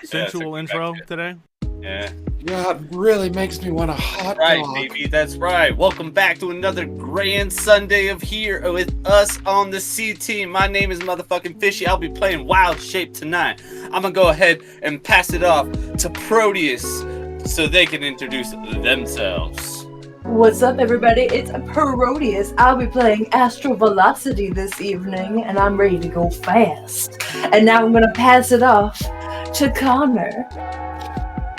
sensual intro today. Yeah. Yeah, it really makes me want a hot Right, dog. baby, that's right. Welcome back to another grand Sunday of here with us on the C team. My name is motherfucking Fishy. I'll be playing Wild Shape tonight. I'm gonna go ahead and pass it off to Proteus so they can introduce themselves. What's up, everybody? It's Proteus. I'll be playing Astral Velocity this evening, and I'm ready to go fast. And now I'm gonna pass it off to Connor.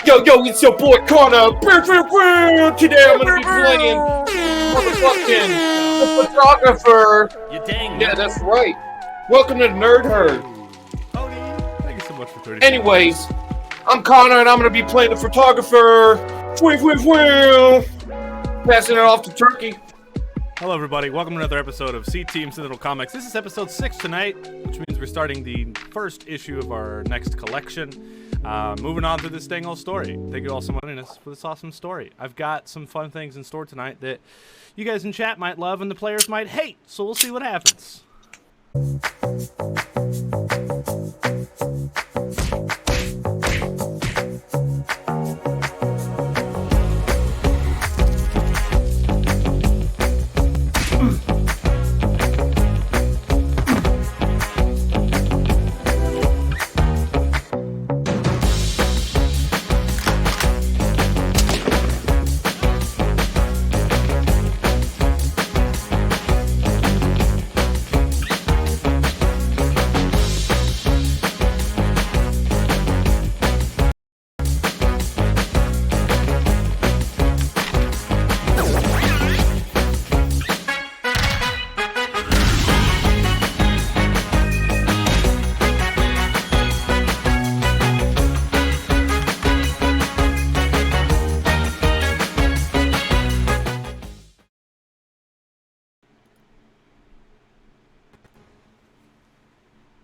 Yo, it's your boy Connor. Today I'm gonna be playing motherfucking the photographer. You dang. Yeah, that's right. Welcome to Nerd Herd. Cody, thank you so much for 30 Anyways, I'm Connor and I'm gonna be playing the photographer. Passing it off to Turkey. Hello, everybody. Welcome to another episode of C Team Sentinel Comics. This is episode 6 tonight, which means we're starting the first issue of our next collection. Moving on through this dang old story. Thank you all so much for this awesome story. I've got some fun things in store tonight that you guys in chat might love and the players might hate, so we'll see what happens.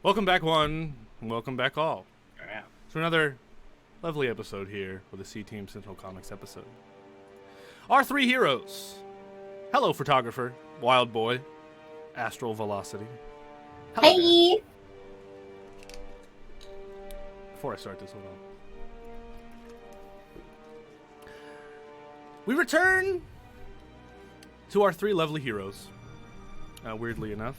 Welcome back, one, and welcome back, all. Yeah. To another lovely episode here with the C Team Sentinel Comics episode. Our three heroes. Hello, photographer, Wild Boy, Astral Velocity. Hello, Hey! guys. Before I start this, hold on. We return to our three lovely heroes. Weirdly enough.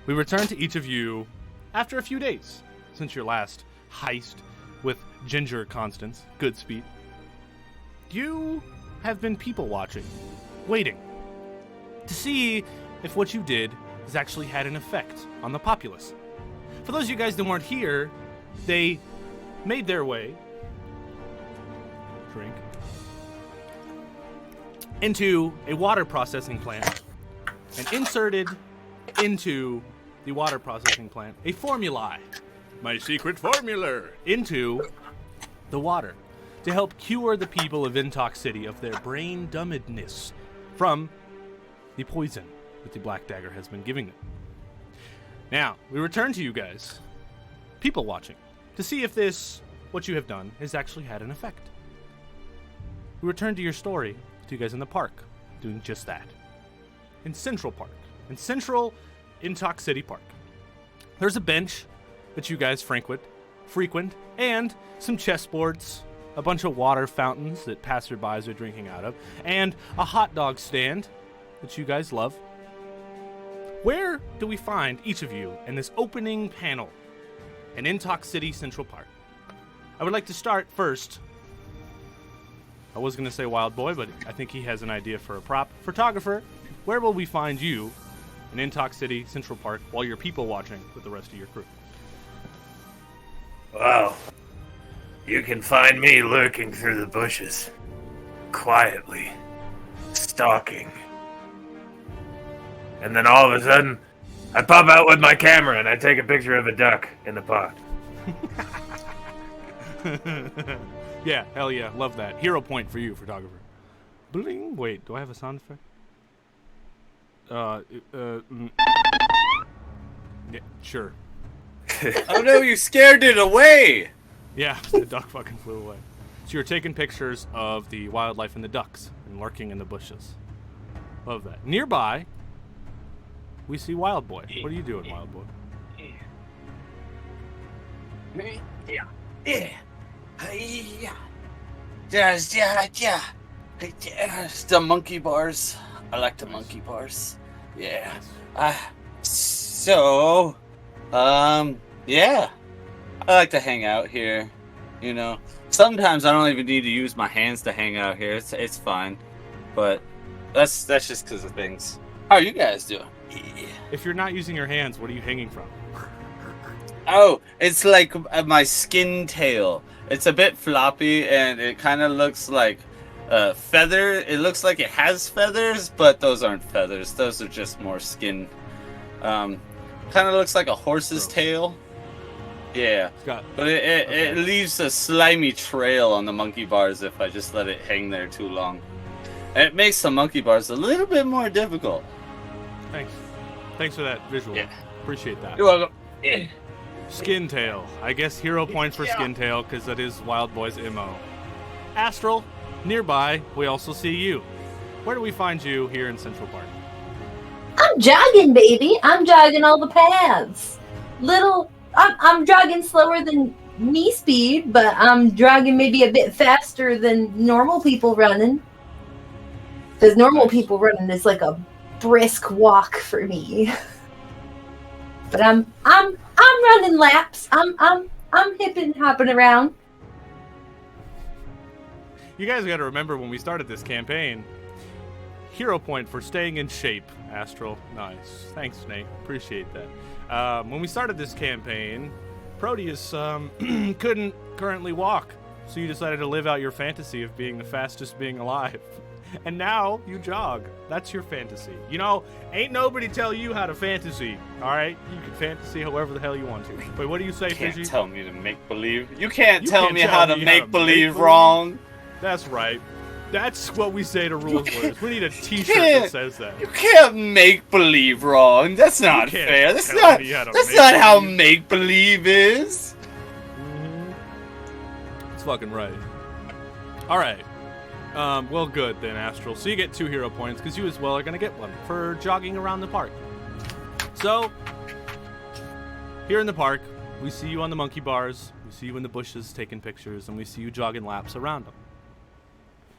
We return to each of you after a few days since your last heist with Ginger Constance, Goodspeed. You have been people watching, waiting to see if what you did has actually had an effect on the populace. For those of you guys that weren't here, they made their way into a water processing plant and inserted into the water processing plant a formulae, my secret formula, into the water to help cure the people of Intox City of their brain dumbedness from the poison that the Black Dagger has been giving them. Now, we return to you guys, people watching, to see if what you have done, has actually had an effect. We return to your story to you guys in the park, doing just that. In Central Park. In Central Intox City Park. There's a bench that you guys frequent, and some chessboards, a bunch of water fountains that passerbys are drinking out of, and a hot dog stand that you guys love. Where do we find each of you in this opening panel in Intox City Central Park? I would like to start first. I was going to say Wild Boy, but I think he has an idea for a prop. Photographer, where will we find you in Intox City Central Park while you're people watching with the rest of your crew? Well, you can find me lurking through the bushes, quietly, stalking. And then all of a sudden, I pop out with my camera and I take a picture of a duck in the pond. Yeah, hell yeah, love that. Hero point for you, photographer. Bling. Wait, do I have a sound effect? Yeah, sure. Oh no, you scared it away! Yeah, the duck fucking flew away. So you're taking pictures of the wildlife and the ducks and lurking in the bushes. Love that. Nearby, we see Wild Boy. What are you doing, Wild Boy? Yeah. Yeah. Yeah. The monkey bars. I like the monkey bars. Yeah. Yeah. I like to hang out here. You know, sometimes I don't even need to use my hands to hang out here. It's fine. But that's just because of things. How are you guys doing? If you're not using your hands, what are you hanging from? Oh, it's like my skin tail. It's a bit floppy, and it kind of looks like feather. It looks like it has feathers, but those aren't feathers. Those are just more skin. Kind of looks like a horse's tail. Yeah, but it leaves a slimy trail on the monkey bars if I just let it hang there too long. And it makes the monkey bars a little bit more difficult. Thanks for that visual. Yeah. Appreciate that. You're welcome. Yeah. Skin Tail. I guess hero points for Skin Tail because that is Wild Boy's MO. Astral, nearby, we also see you. Where do we find you here in Central Park? I'm jogging, baby. I'm jogging all the paths. I'm jogging slower than me speed, but I'm jogging maybe a bit faster than normal people running. Because normal people running is like a brisk walk for me. But I'm running laps. I'm hipping, hopping around. You guys got to remember when we started this campaign, hero point for staying in shape, Astral. Nice. Thanks, Nate. Appreciate that. When we started this campaign, Proteus couldn't currently walk, so you decided to live out your fantasy of being the fastest being alive. And now you jog. That's your fantasy. You know, ain't nobody tell you how to fantasy, all right? You can fantasy however the hell you want to. Wait, what do you say, Fishy? You can't tell me to make believe. You can't tell me how to make believe wrong. That's right. That's what we say to rule players. We need a t-shirt that says that. You can't make believe wrong. That's not fair. That's not how make believe is. It's fucking right. All right. Well, good then, Astral. So you get 2 hero points because you as well are going to get 1 for jogging around the park. So, here in the park, we see you on the monkey bars, we see you in the bushes taking pictures, and we see you jogging laps around them.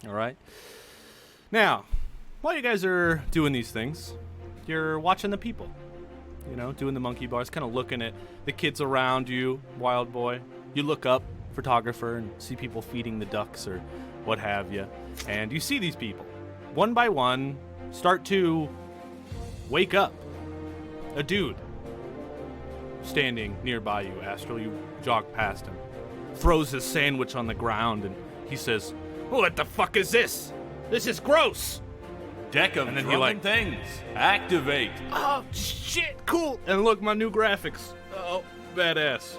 All right? Now, while you guys are doing these things, you're watching the people. You know, doing the monkey bars, kind of looking at the kids around you, Wild Boy. You look up, photographer, and see people feeding the ducks or what have you. And you see these people, one by one, start to wake up. A dude standing nearby you, Astral. You jog past him, throws his sandwich on the ground, and he says, "What the fuck is this? This is gross." Deck of drunken things. Activate. Oh, shit, cool. And look, my new graphics. Oh, badass.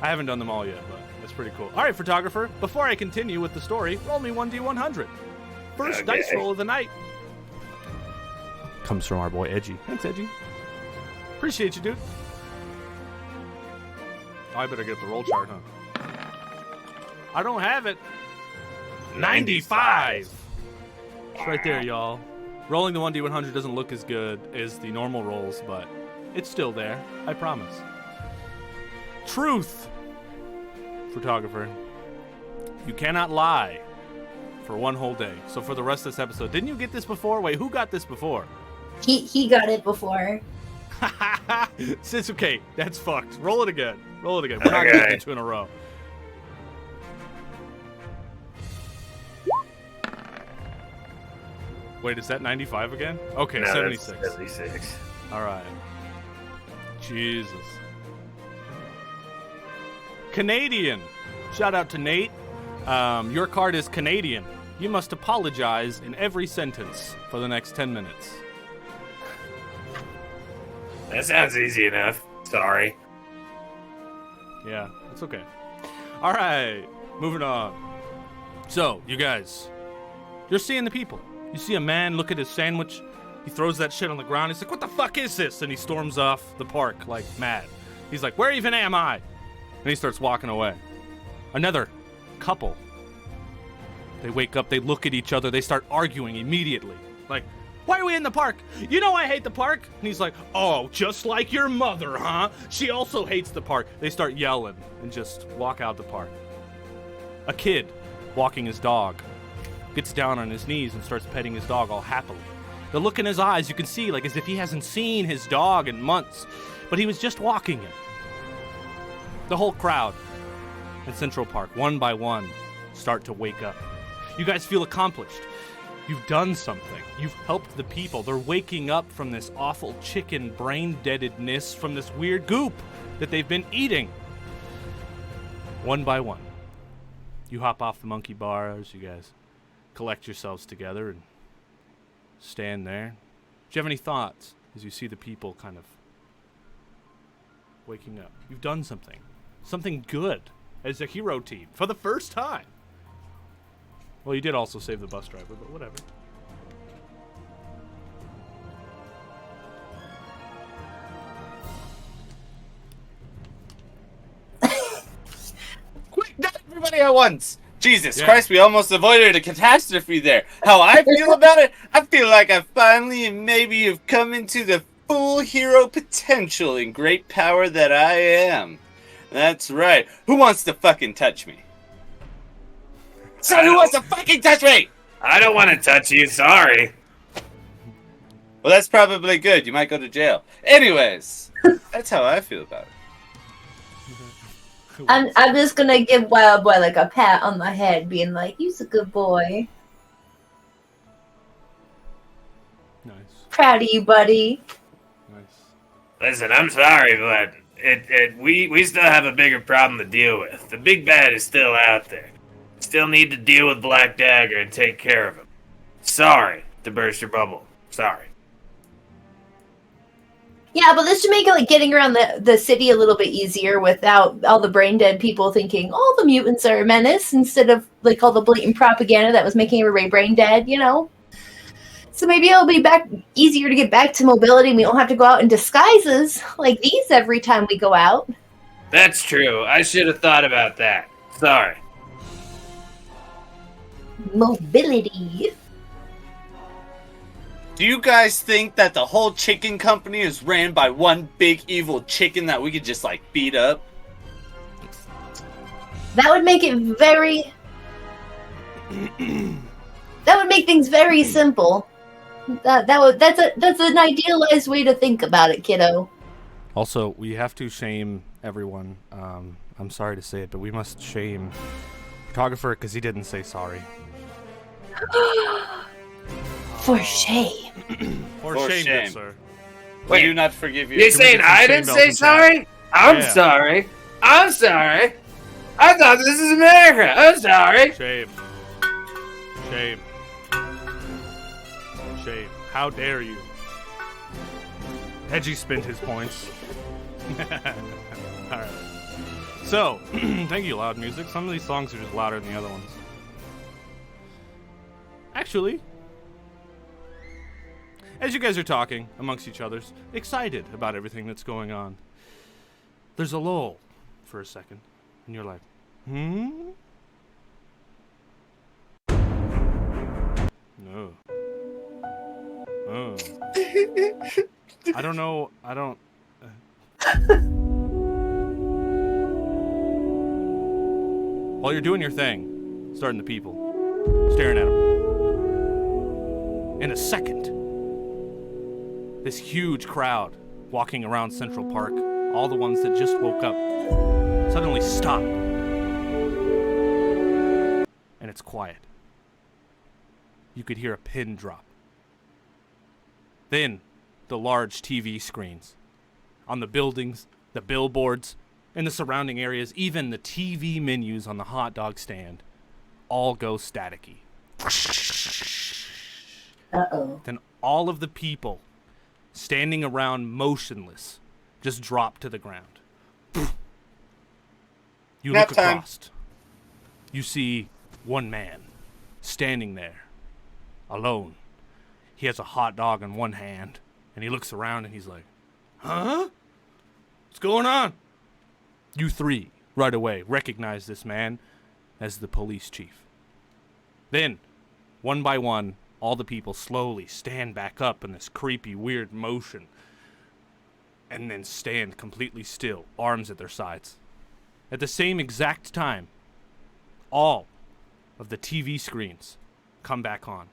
I haven't done them all yet, but that's pretty cool. All right, photographer, before I continue with the story, roll me 1d100. First dice roll of the night comes from our boy Edgy. Thanks, Edgy. Appreciate you, dude. Oh, I better get the roll chart, huh? I don't have it. 95. It's right there, y'all. Rolling the 1d100 doesn't look as good as the normal rolls, but it's still there. I promise. Truth. Photographer. You cannot lie for 1 whole day. So for the rest of this episode, didn't you get this before? Wait, who got this before? He got it before. It's okay. That's fucked. Roll it again. Roll it again. We're not getting it 2 in a row. Wait, is that 95 again? Okay, no, 76. 76. All right. Jesus. Canadian. Shout out to Nate. Your card is Canadian. You must apologize in every sentence for the next 10 minutes. That sounds easy enough. Sorry. Yeah, it's okay. All right, moving on. So, you guys, you're seeing the people. You see a man look at his sandwich. He throws that shit on the ground. He's like, "What the fuck is this?" And he storms off the park like mad. He's like, "Where even am I?" And he starts walking away. Another couple. They wake up, they look at each other, they start arguing immediately. Like, Why are we in the park? You know I hate the park. And he's like, oh, just like your mother, huh? She also hates the park. They start yelling and just walk out the park. A kid walking his dog gets down on his knees and starts petting his dog all happily. The look in his eyes, you can see, like as if he hasn't seen his dog in months, but he was just walking it. The whole crowd in Central Park, one by one, start to wake up. You guys feel accomplished. You've done something. You've helped the people. They're waking up from this awful chicken brain-deadedness, from this weird goop that they've been eating. One by one. You hop off the monkey bars. You guys collect yourselves together and stand there. Do you have any thoughts as you see the people kind of waking up? You've done something. Something good as a hero team for the first time. Well, you did also save the bus driver, but whatever. Quick, not everybody at once. Jesus Christ, we almost avoided a catastrophe there. How I feel about it? I feel like I finally and maybe have come into the full hero potential and great power that I am. That's right. Who wants to fucking touch me? So who wants to fucking touch me? I don't want to touch you, sorry. Well, that's probably good. You might go to jail. Anyways, that's how I feel about it. I'm just gonna give Wild Boy like a pat on the head, being like, "You're a good boy. Nice. Proud of you, buddy." Nice. Listen, I'm sorry, but we still have a bigger problem to deal with. The big bad is still out there. Still need to deal with Black Dagger and take care of him. Sorry to burst your bubble. Sorry. Yeah, but this should make it like getting around the city a little bit easier without all the brain dead people thinking all the mutants are a menace instead of like all the blatant propaganda that was making everybody brain dead, you know? So maybe it'll be easier to get back to mobility and we don't have to go out in disguises like these every time we go out. That's true. I should have thought about that. Sorry. Mobility. Do you guys think that the whole chicken company is ran by one big evil chicken that we could just like beat up? That would make it very... that would make things very simple. That's an idealized way to think about it, kiddo. Also, we have to shame everyone. I'm sorry to say it, but we must shame photographer because he didn't say sorry. For shame. For shame, good sir. We do not forgive you. You're saying I didn't say sorry? I'm sorry. I'm sorry. I thought this is America. I'm sorry. Shame. Shame. Shame. How dare you? Edgy spent his points. Alright. So, thank you, Loud Music. Some of these songs are just louder than the other ones. Actually, as you guys are talking amongst each other, excited about everything that's going on, there's a lull for a second, and you're like, No. Oh. I don't know. I don't... While you're doing your thing, starting the people, staring at them, in a second, this huge crowd walking around Central Park, all the ones that just woke up, suddenly stop. And it's quiet. You could hear a pin drop. Then, the large TV screens on the buildings, the billboards, and the surrounding areas, even the TV menus on the hot dog stand, all go staticky. Uh-oh. Then all of the people standing around motionless just drop to the ground. You Nap look time. across. You see one man standing there, alone. He has a hot dog in one hand, and he looks around and he's like, huh? What's going on? You three, right away, recognize this man as the police chief. Then, one by one, all the people slowly stand back up in this creepy, weird motion, and then stand completely still, arms at their sides. At the same exact time, all of the TV screens come back on,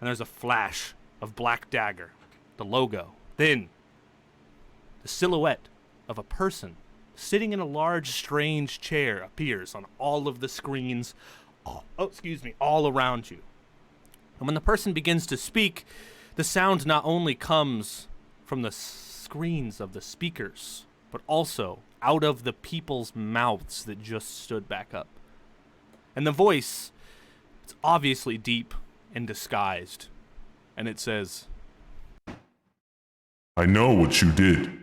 and there's a flash of Black Dagger, the logo. Then, the silhouette of a person sitting in a large, strange chair appears on all of the screens, all around you. And when the person begins to speak, the sound not only comes from the screens of the speakers, but also out of the people's mouths that just stood back up. And the voice, it's obviously deep and disguised, and it says, I know what you did.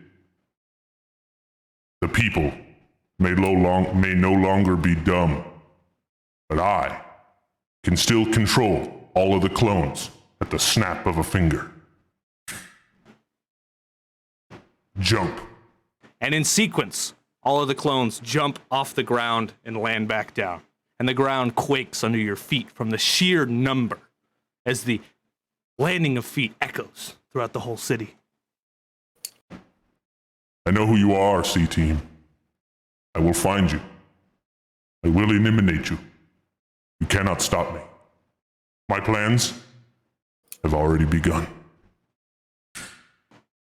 The people may no longer be dumb, but I can still control all of the clones at the snap of a finger. Jump. and in sequence, all of the clones jump off the ground and land back down. And the ground quakes under your feet from the sheer number as the landing of feet echoes throughout the whole city. I know who you are, C-Team. I will find you. I will eliminate you. You cannot stop me. My plans have already begun.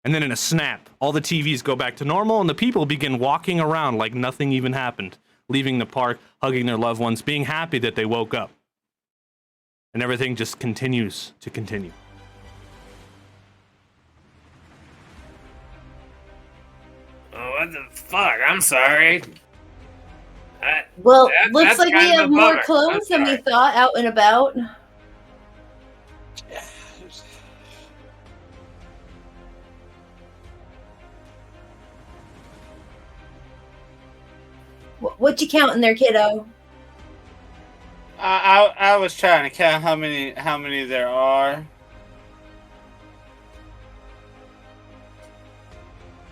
And then in a snap, all the TVs go back to normal and the people begin walking around like nothing even happened, leaving the park, hugging their loved ones, being happy that they woke up. And everything just continues to continue. Oh, what the fuck? I'm sorry. Well, That- looks that's like we kind of have a more bummer. clones I'm than we sorry. thought out and about. What you counting there, kiddo? I was trying to count how many there are.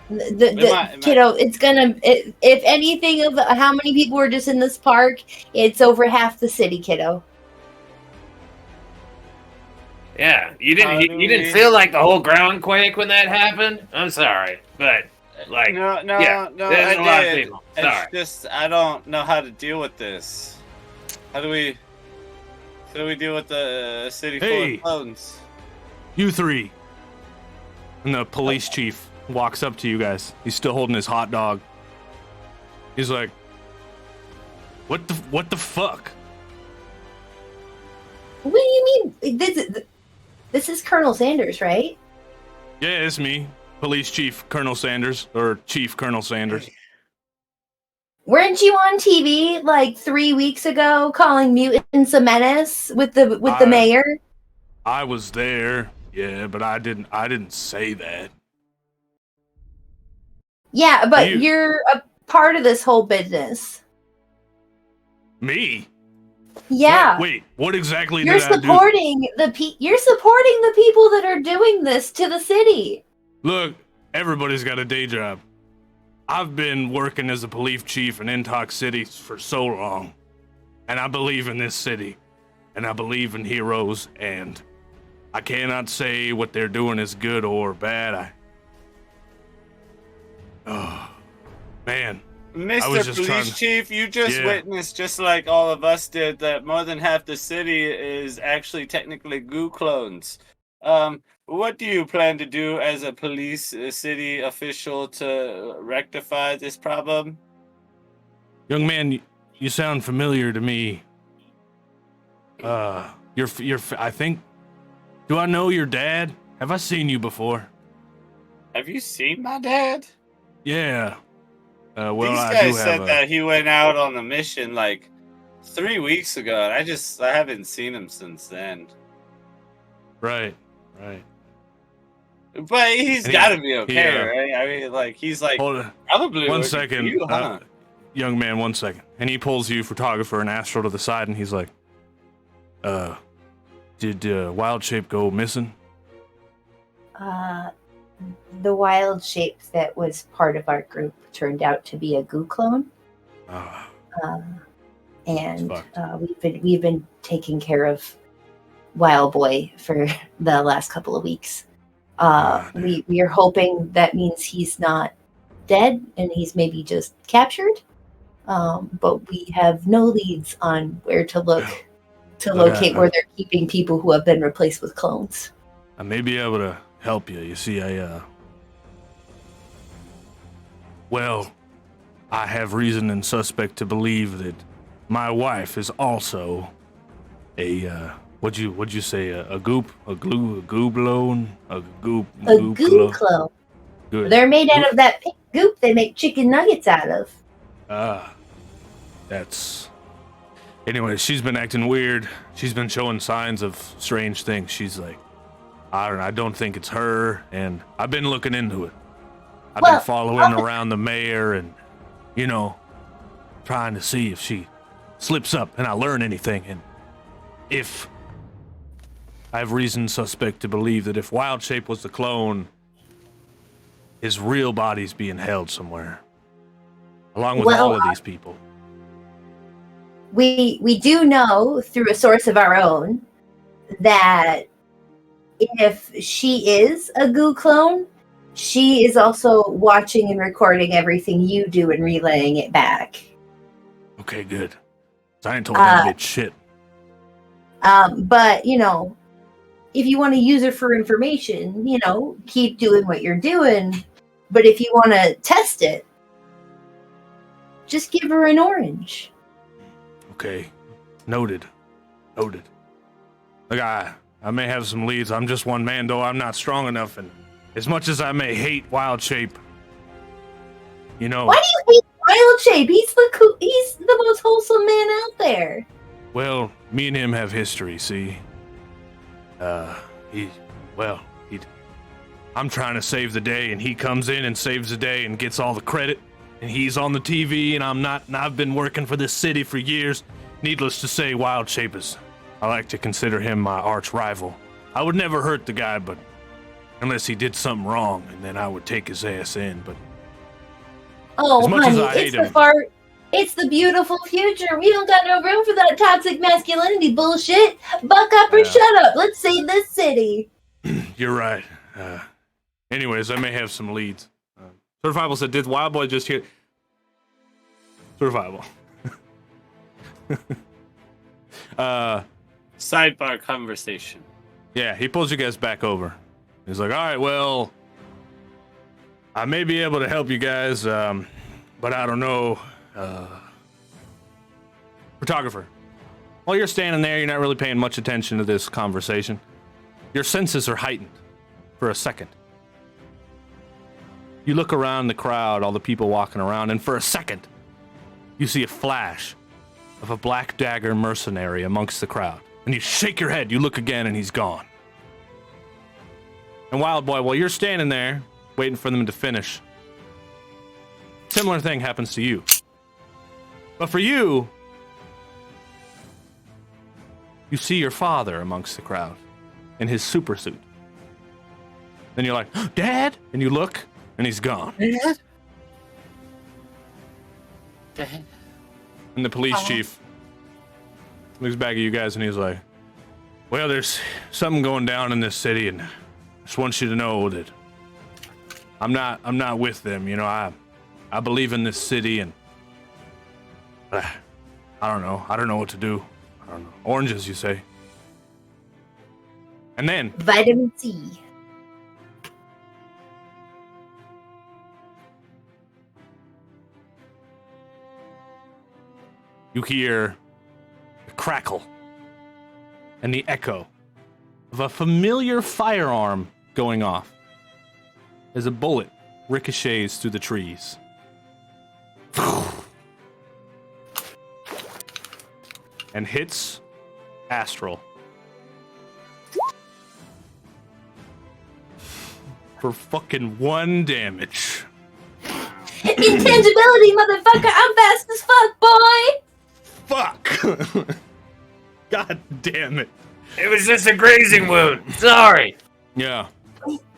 Kiddo, it's gonna. If anything of how many people were just in this park, it's over half the city, kiddo. Yeah, you How didn't. do You didn't we- feel like the whole ground quake when that happened. I'm sorry, but like, No, yeah, there's I a lot of did. people. Sorry. It's just I don't know how to deal with this. How do we deal with the city full Hey. of clones? You three. And the police chief walks up to you guys. He's still holding his hot dog. He's like, what the fuck? What do you mean? This is Colonel Sanders, right? Yeah, it's me. Police Chief Colonel Sanders, or Chief Colonel Sanders. Weren't you on TV like 3 weeks ago calling mutants a menace with the mayor? I was there, yeah, but I didn't say that. Yeah, but You- you're a part of this whole business. Me? Yeah. Wait, what exactly You're did I do? supporting you're supporting the people that are doing this to the city. Look, everybody's got a day job. I've been working as a police chief in Intox City for so long. And I believe in this city. And I believe in heroes. And I cannot say what they're doing is good or bad. Oh, man. I was Mr. just Police trying to- Chief, you just Yeah. witnessed, just like all of us did, that more than half the city is actually technically goo clones. What do you plan to do as a police city official to rectify this problem? Young man, you sound familiar to me. I think... Do I know your dad? Have I seen you before? Have you seen my dad? Yeah. Well, These I guys do said have that he went out on a mission like 3 weeks ago, and I haven't seen him since then. Right. But he's And got to be okay, yeah. right? I mean, like he's like Hold on. probably One working for second. you, huh? Young man, 1 second. And he pulls you, photographer and Astro, to the side, and he's like, did Wild Shape go missing? The wild shape that was part of our group turned out to be a goo clone. Ah, And fucked. we've been taking care of Wild Boy for the last couple of weeks. We are hoping that means he's not dead and he's maybe just captured. But we have no leads on where to look to locate where they're keeping people who have been replaced with clones. I may be able to help you. You see, I have reason and suspect to believe that my wife is also a what'd you say, a goop clone? A goop clone. Good. They're made out of that pink goop they make chicken nuggets out of. That's... Anyway, she's been acting weird. She's been showing signs of strange things. She's like, I don't think it's her, and I've been looking into it. I've been following around the mayor and, trying to see if she slips up and I learn anything. And if I have reason suspect to believe that if Wild Shape was the clone, his real body's being held somewhere, along with all of these people. We do know through a source of our own that if she is a goo clone, she is also watching and recording everything you do and relaying it back. Okay, good. I ain't told that bitch shit. But, if you want to use her for information, keep doing what you're doing. But if you want to test it, just give her an orange. Okay. Noted. Look, I may have some leads. I'm just one man, though. I'm not strong enough, and as much as I may hate Wild Shape, Why do you hate Wild Shape? He's the most wholesome man out there. Well, me and him have history, see? I'm trying to save the day, and he comes in and saves the day and gets all the credit, and he's on the TV, and I'm not, and I've been working for this city for years. Needless to say, Wild Shape I like to consider him my arch rival. I would never hurt the guy, but unless he did something wrong, and then I would take his ass in, but... Oh, honey, it's the beautiful future. We don't got no room for that toxic masculinity bullshit. Buck up or shut up. Let's save this city. You're right. Anyways, I may have some leads. Survival said, did Wild Boy just hear... Survival. Sidebar conversation. Yeah, he pulls you guys back over. He's like, all right, well, I may be able to help you guys, but I don't know. Photographer. While you're standing there, you're not really paying much attention to this conversation. Your senses are heightened for a second. You look around the crowd, all the people walking around, and for a second, you see a flash of a Black Dagger mercenary amongst the crowd. And you shake your head, you look again, and he's gone. And Wild Boy, while you're standing there, waiting for them to finish, similar thing happens to you. But for you, you see your father amongst the crowd in his super suit. Then you're like, Dad? And you look, and he's gone. Dad? And the police chief looks back at you guys, and he's like, well, there's something going down in this city, and I just want you to know that I'm not with them. I believe in this city, and I don't know what to do. I don't know. Oranges, you say? And then Vitamin C. you hear the crackle and the echo of a familiar firearm going off as a bullet ricochets through the trees. And hits Astral. For fucking 1 damage. Intangibility, motherfucker! I'm fast as fuck, boy! Fuck! God damn it. It was just a grazing wound. Sorry. Yeah.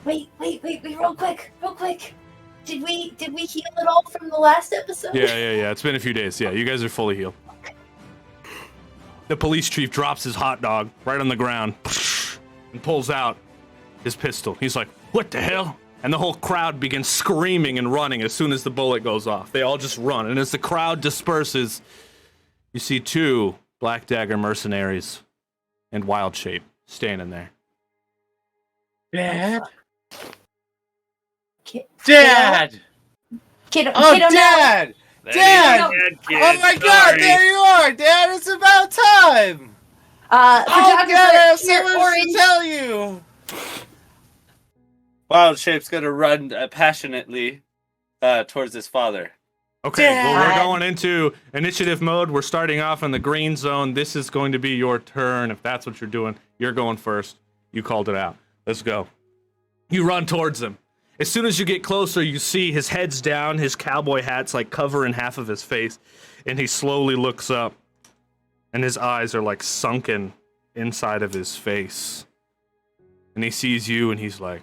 Wait, real quick. Did we heal it all from the last episode? Yeah. It's been a few days. Yeah, you guys are fully healed. The police chief drops his hot dog right on the ground and pulls out his pistol. He's like, what the hell? And the whole crowd begins screaming and running as soon as the bullet goes off. They all just run. And as the crowd disperses, you see 2 Black Dagger mercenaries and Wild Shape standing there. Dad? Dad! Kiddo, Dad! Dad! Kid, Oh my God, there you are, Dad! It's about time! Oh God, I have so much to tell you! Wild Shape's gonna run passionately towards his father. Okay, well, we're going into initiative mode. We're starting off in the green zone. This is going to be your turn. If that's what you're doing, you're going first. You called it out. Let's go. You run towards him. As soon as you get closer, you see his head's down, his cowboy hat's like covering half of his face, and he slowly looks up, and his eyes are like sunken inside of his face. And he sees you, and he's like,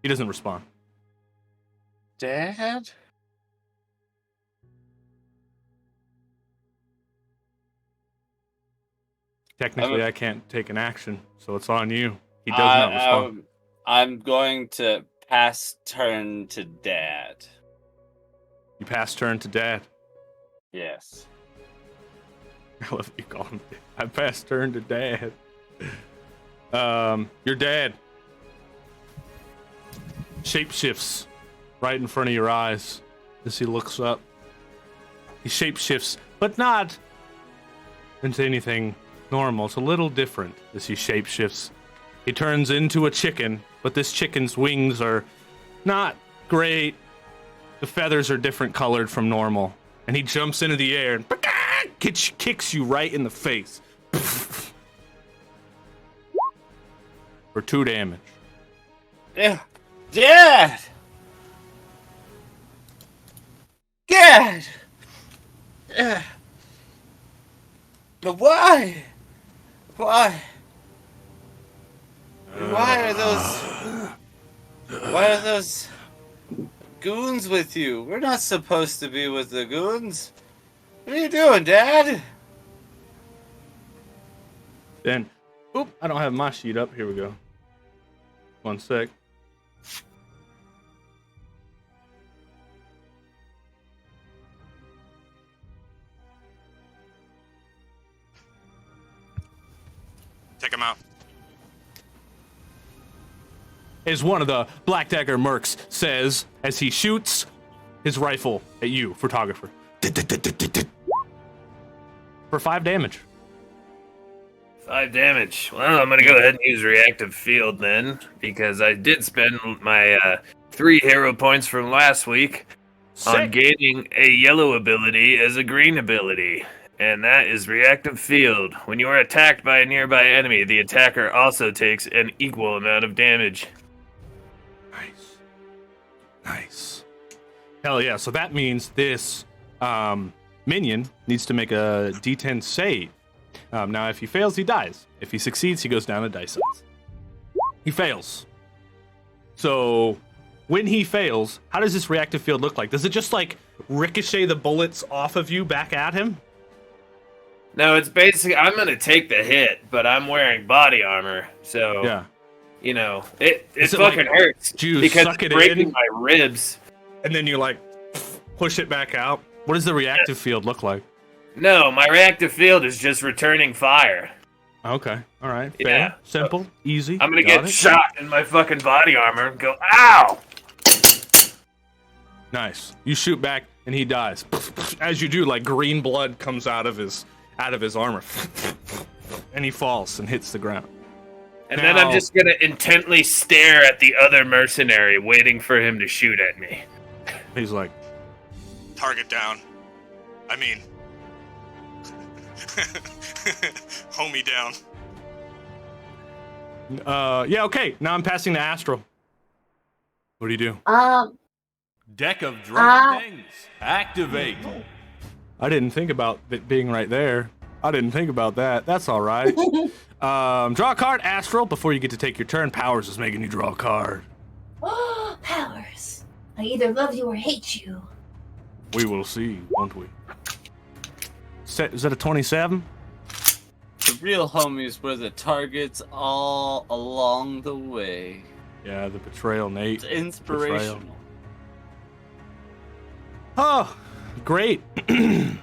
He doesn't respond. Dad? Technically, I can't take an action, so it's on you. He does not respond. I'm going to pass turn to Dad. You pass turn to Dad. Yes. I love you call him. I pass turn to Dad. Your dad shapeshifts right in front of your eyes as he looks up. He shapeshifts, but not into anything normal. It's a little different as he shapeshifts. He turns into a chicken, but this chicken's wings are not great. The feathers are different colored from normal. And he jumps into the air and kicks you right in the face. For 2 damage. Yeah. Dad! Dad! But why? Why? Why are those goons with you? We're not supposed to be with the goons. What are you doing, Dad? Then, oop, I don't have my sheet up. Here we go. 1 sec. Take him out. As one of the Black Dagger mercs says as he shoots his rifle at you, photographer. For 5 damage. 5 damage. Well, I'm gonna go ahead and use reactive field then, because I did spend my 3 hero points from last week on gaining a yellow ability as a green ability. And that is reactive field. When you are attacked by a nearby enemy, the attacker also takes an equal amount of damage. Nice. Nice. Hell yeah. So that means this minion needs to make a D10 save. Now, if he fails, he dies. If he succeeds, he goes down a dice size. He fails. So when he fails, how does this reactive field look like? Does it just like ricochet the bullets off of you back at him? No, it's basically, I'm going to take the hit, but I'm wearing body armor. So, yeah, you know, it fucking hurts. Because suck it's it breaking in, my ribs. And then you like push it back out. What does the reactive field look like? No, my reactive field is just returning fire. Okay, all right, fair, Yeah. simple, easy. I'm going to get shot in my fucking body armor and go, ow! Nice. You shoot back and he dies. As you do, like green blood comes out of his armor. And he falls and hits the ground. And then I'm just gonna intently stare at the other mercenary, waiting for him to shoot at me. He's like, target down. I mean, homie down. yeah, okay. Now I'm passing to Astral. What do you do? Deck of drunken things. Activate. I didn't think about it being right there. I didn't think about that. That's all right. Draw a card, Astral. Before you get to take your turn, Powers is making you draw a card. Oh, Powers. I either love you or hate you. We will see, won't we? Is that a 27? The real homies were the targets all along the way. Yeah, the betrayal, Nate. It's inspirational. Betrayal. Oh, great. You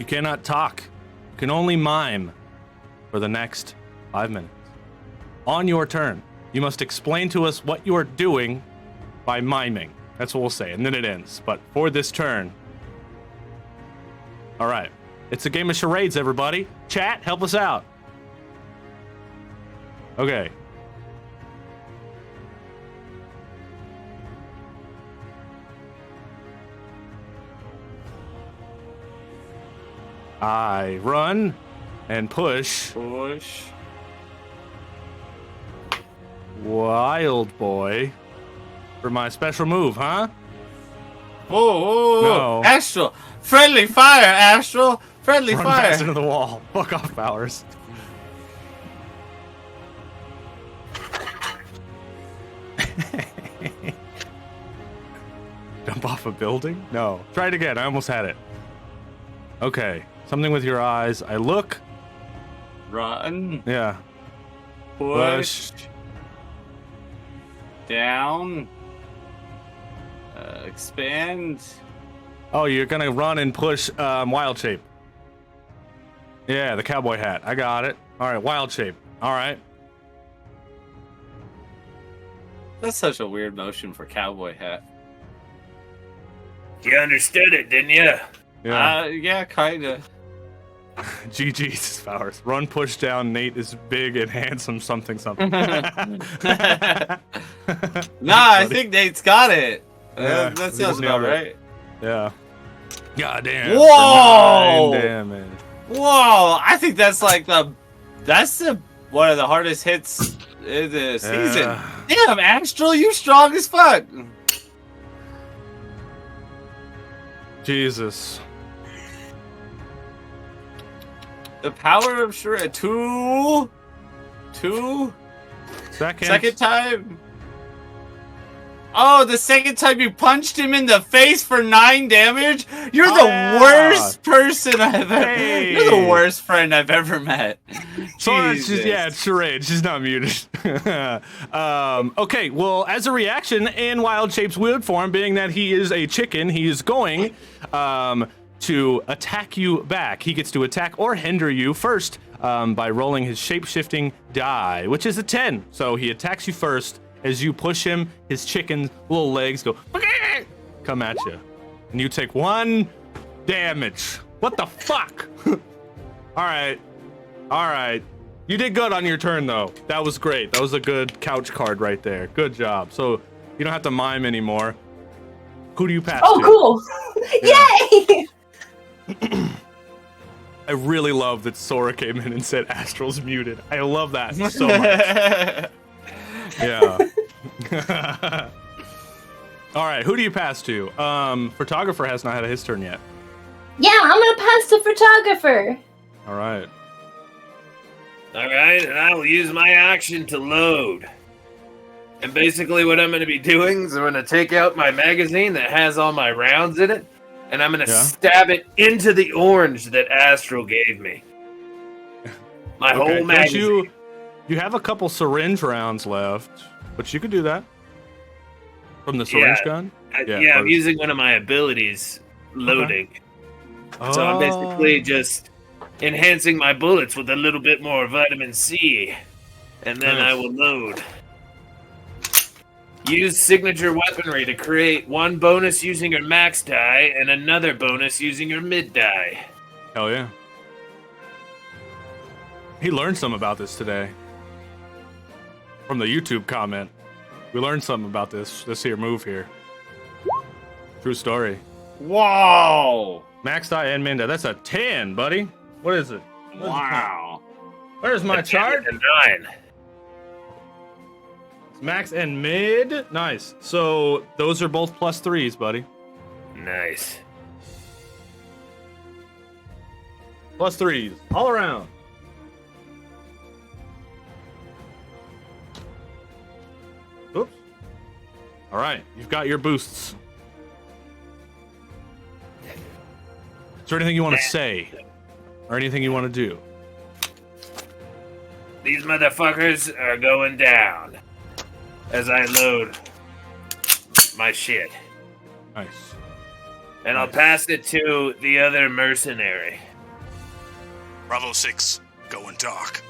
cannot talk. You can only mime for the next 5 minutes. On your turn, you must explain to us what you are doing by miming. That's what we'll say, and then it ends. But for this turn... All right. It's a game of charades, everybody. Chat, help us out. Okay. I run and push. Push. Wild boy for my special move, huh? Oh, No. Astral! Friendly fire, Astral! Friendly Run fire! fast into the wall. Fuck off, Powers. Jump off a building? No. Try it again. I almost had it. Okay. Something with your eyes. I look. Run. Yeah. Push. Down. Expand. Oh, you're gonna run and push wild shape. Yeah, the cowboy hat. I got it. All right, wild shape. All right. That's such a weird motion for cowboy hat. You understood it, didn't you? Yeah. Yeah, kinda. GG's Powers. Run, push down. Nate is big and handsome. Something. Nah, I think Nate's got it. Yeah, That we sounds just nailed about it. right. Yeah. God damn. Whoa! Damn. Whoa! I think that's like one of the hardest hits in the season. Damn, Astral, you strong as fuck. Jesus. The power of Shred. Two. Second time. Oh, the second time you punched him in the face for 9 damage? You're the worst person I've ever... Hey. You're the worst friend I've ever met. So it's Jesus. it's charade. She's not muted. Okay, well, as a reaction in Wild Shape's weird form, being that he is a chicken, he is going to attack you back. He gets to attack or hinder you first by rolling his shape-shifting die, which is a 10. So he attacks you first. As you push him, his chicken little legs go come at you, and you take 1 damage. What the fuck? All right. You did good on your turn, though. That was great. That was a good couch card right there. Good job. So you don't have to mime anymore. Who do you pass to? Oh, cool! Yay! I really love that Sora came in and said Astral's muted. I love that so much. Yeah. All right, who do you pass to? Photographer has not had his turn yet. Yeah, I'm gonna pass to photographer. All right. Alright, and I will use my action to load. And basically what I'm going to be doing is I'm going to take out my magazine that has all my rounds in it, and I'm going to stab it into the orange that Astral gave me. My whole magazine. You have a couple syringe rounds left, but you could do that. From the syringe gun? I'm using one of my abilities, loading. Okay. So I'm basically just enhancing my bullets with a little bit more vitamin C, and then I will load. Use signature weaponry to create 1 bonus using your max die and another bonus using your mid die. Hell yeah. He learned some about this today. From the YouTube comment. We learned something about this here move here. True story. Whoa! Max die and min die. That's a 10, buddy. What is it? Wow. Where's my chart? 9. Max and mid. Nice. So those are both +3s, buddy. Nice. +3s. All around. Oops. All right. You've got your boosts. there anything you want to say? Or anything you want to do? These motherfuckers are going down as I load my shit. Nice. And I'll pass it to the other mercenary. Bravo 6, going dark.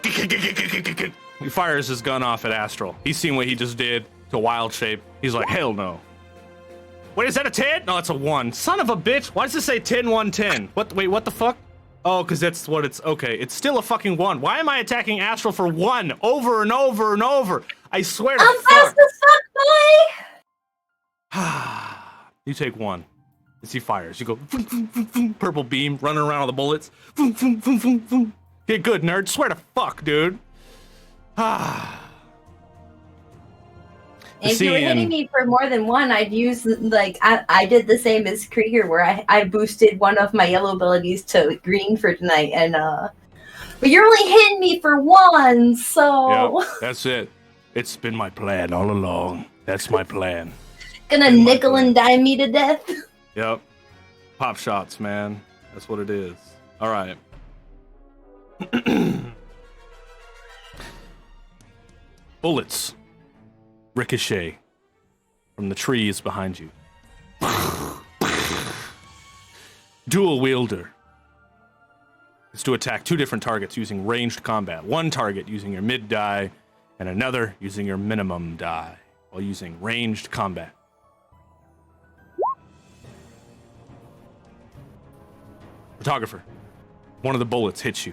He fires his gun off at Astral. He's seen what he just did to Wild Shape. He's like, hell no. Wait, is that a 10? No, it's a 1. Son of a bitch. Why does it say 10, 1, 10? Wait, what the fuck? Oh, because that's what it's... Okay, it's still a fucking 1. Why am I attacking Astral for 1 over and over and over? I swear to I'm fuck. fast as fuck, boy! You take 1. As he fires. You go... Purple beam, running around with the bullets. Get good, nerd. Swear to fuck, dude. If you were hitting me for more than 1, I'd use, like, I did the same as Krieger, where I boosted one of my yellow abilities to green for tonight, and, but you're only hitting me for 1, so... Yep, that's it. It's been my plan all along. That's my plan. Gonna nickel and dime me to death? Yep. Pop shots, man. That's what it is. All right. Bullets ricochet from the trees behind you. Dual wielder is to attack 2 different targets using ranged combat. One target using your mid die, and another using your minimum die, while using ranged combat. Photographer, one of the bullets hits you.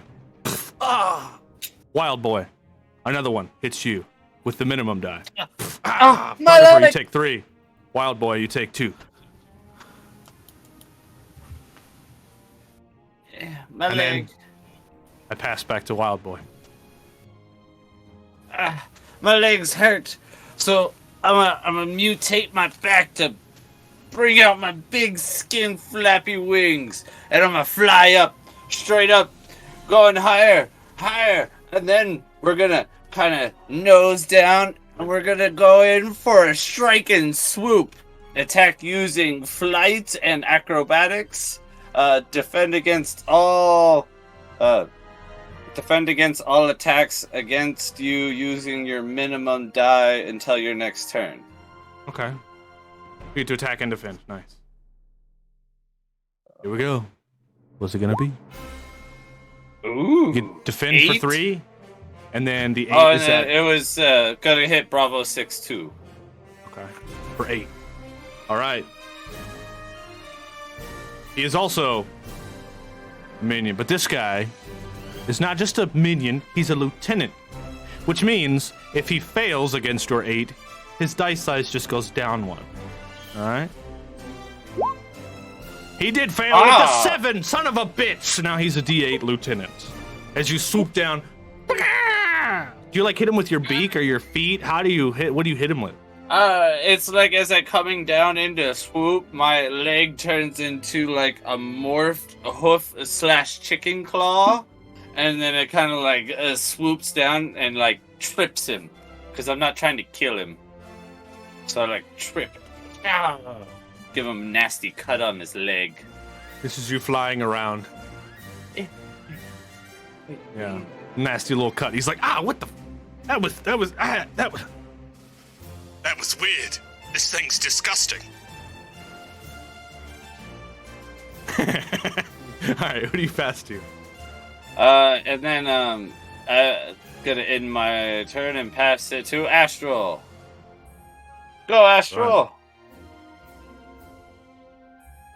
Wild boy, another one hits you with the minimum die. Photographer, you take 3. Wild boy, you take 2. Yeah, my And leg. then I pass back to Wild boy. My legs hurt, so I'm gonna mutate my back to bring out my big skin flappy wings, and I'm gonna fly up, straight up, going higher, and then we're gonna kind of nose down, and we're gonna go in for a strike and swoop. Attack using flight and acrobatics. Defend against all attacks against you using your minimum die until your next turn. Okay. You get to attack and defend. Nice. Here we go. What's it gonna be? Ooh. You get defend 8? for 3, and then the 8 Oh, is and at... it was gonna hit Bravo 6 too. Okay. For 8. All right. He is also a minion, but this guy is not just a minion, he's a lieutenant. Which means, if he fails against your 8, his dice size just goes down 1. Alright? He did fail with the 7, son of a bitch! Now he's a D8 lieutenant. As you swoop down... Do you, like, hit him with your beak or your feet? How do you hit... What do you hit him with? It's like as I coming down into swoop, my leg turns into like a morphed hoof / chicken claw, and then it kind of like swoops down and like trips him, because I'm not trying to kill him. So I like trip, give him a nasty cut on his leg. This is you flying around. Yeah, nasty little cut. He's like, what the? That was. That was weird. This thing's disgusting. Alright, who do you pass to? And then gonna end my turn and pass it to Astral. Go, Astral.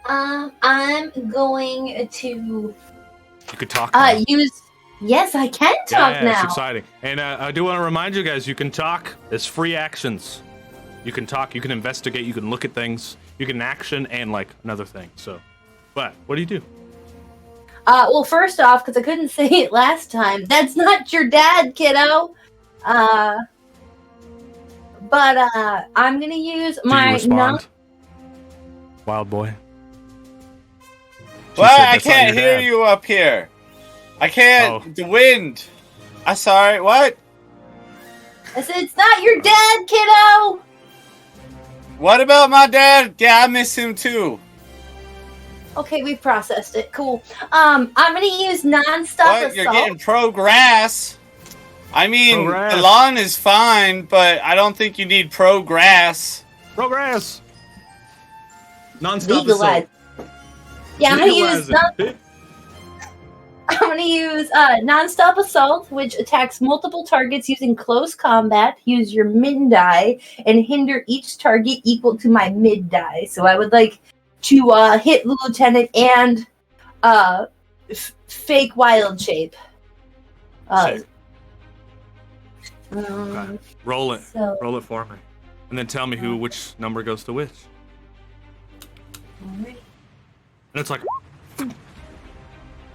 I'm going to You could talk now. use. Yes, I can talk now. It's exciting. And I do want to remind you guys, you can talk as free actions. You can talk, you can investigate, you can look at things, you can action and like another thing. So, but what do you do? Well, first off, because I couldn't say it last time, that's not your dad, kiddo. But I'm gonna use Do my you respond? Wild boy. She Well, said I that's not can't your hear dad. you up here. I can't. Oh. The wind. I'm sorry. What? I said it's not your dad, kiddo. What about my dad? Yeah, I miss him too. Okay, we've processed it. Cool. I'm gonna use non-stop What? assault. You're getting pro-grass. I mean, Pro-grass. the lawn is fine, but I don't think you need pro-grass. Progress. Non-stop Legalize. assault. Yeah, I'm Legalize gonna it. use non-stop assault, which attacks multiple targets using close combat. Use your min die and hinder each target equal to my mid die. So I would like to hit the lieutenant and fake wild shape. Sick. Um, Roll it. so, Roll it for me. And then tell me which number goes to which. alright. And it's like,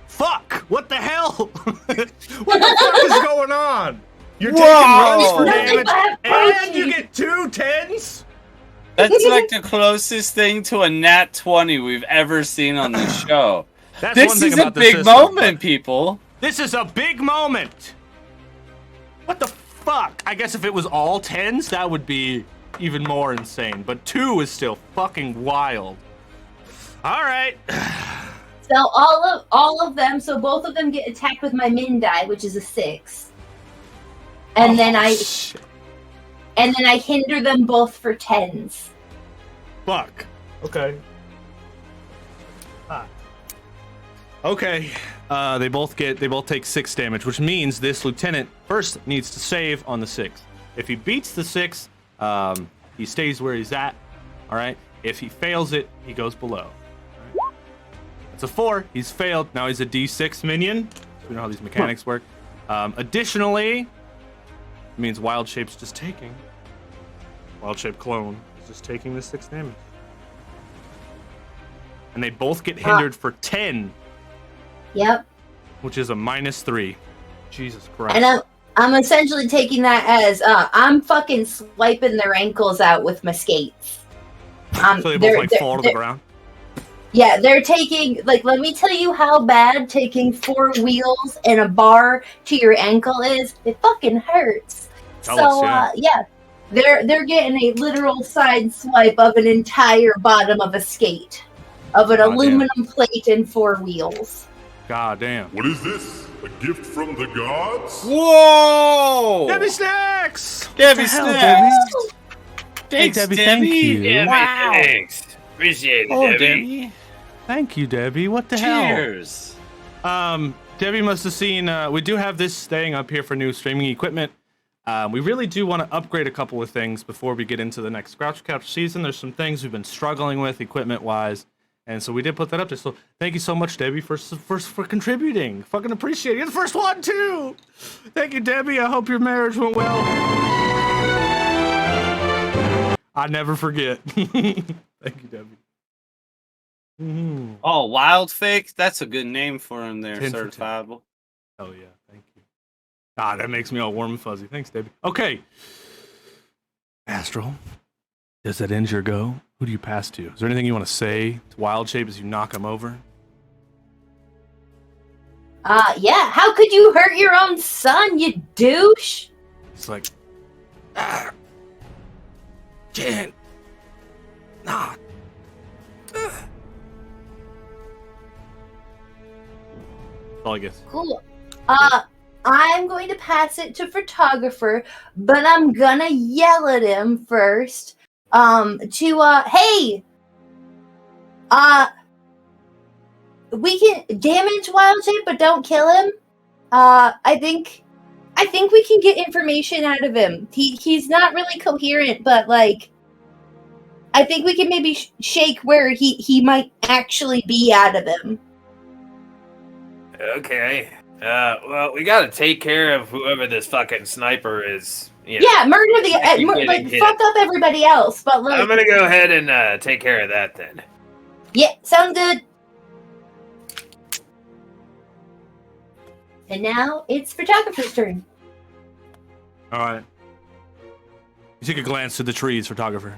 fuck! What the hell? What the fuck is going on? You're taking runs for Whoa. damage, I have and you protein. get 2 10s? That's like the closest thing to a nat 20 we've ever seen on the show. That's one This thing is a about the big system, moment, but people. This is a big moment. What the fuck? I guess if it was all 10s, that would be even more insane. But 2 is still fucking wild. All right. So all of them. So both of them get attacked with my min die, which is a 6. And then Shit. I hinder them both for 10s. Fuck. Okay. Okay. They both take 6 damage, which means this lieutenant first needs to save on the 6. If he beats the 6, he stays where he's at. All right. If he fails it, he goes below. All right? That's a 4. He's failed. Now he's a D6 minion. So we know how these mechanics work. Additionally, it means Wild Shape's just taking. Wild Shape clone is just taking the 6 damage. And they both get hindered for 10, Yep. which is a -3. Jesus Christ. And I'm essentially taking that as I'm fucking swiping their ankles out with my skates. So they both fall to the ground? Yeah, they're taking, like, let me tell you how bad taking 4 wheels and a bar to your ankle is. It fucking hurts. Tell us, yeah. They're getting a literal side swipe of an entire bottom of a skate. Of an God damn. aluminum plate and 4 wheels. God damn. What is this? A gift from the gods? Whoa! Debbie Snacks! Debbie What the hell, Snacks! Hey, Thanks, Debbie, thank you. Yeah, Wow. thanks. Appreciate it, Oh, Debbie. Debbie. Thank you, Debbie. What the hell? Cheers. Debbie must have seen, we do have this staying up here for new streaming equipment. We really do want to upgrade a couple of things before we get into the next TheGrouchCouch season. There's some things we've been struggling with equipment-wise, and so we did put that up there. So thank you so much, Debbie, for contributing. Fucking appreciate it. You're the first one, too! Thank you, Debbie. I hope your marriage went well. I never forget. Thank you, Debbie. Mm-hmm. Oh, Wild Fake? That's a good name for him there, 10 for 10. certifiable. Oh, yeah. Thank you. Ah, that makes me all warm and fuzzy. Thanks, Debbie. Okay. Astral, does that end your go? Who do you pass to? Is there anything you want to say to Wild Shape as you knock him over? Yeah, how could you hurt your own son, you douche? It's like, can't. Nah. That's all I guess. Cool. I'm going to pass it to photographer, but I'm gonna yell at him first. Hey! We can damage Wild Shape, but don't kill him. I think we can get information out of him. He's not really coherent, but like, I think we can maybe shake where he might actually be out of him. Okay. Well, we gotta take care of whoever this fucking sniper is. You know. Yeah, murder Getting like hit. fuck up everybody else, but like, I'm gonna go ahead and take care of that then. yeah, sounds good. And now it's photographer's turn. All right. You take a glance to the trees, photographer.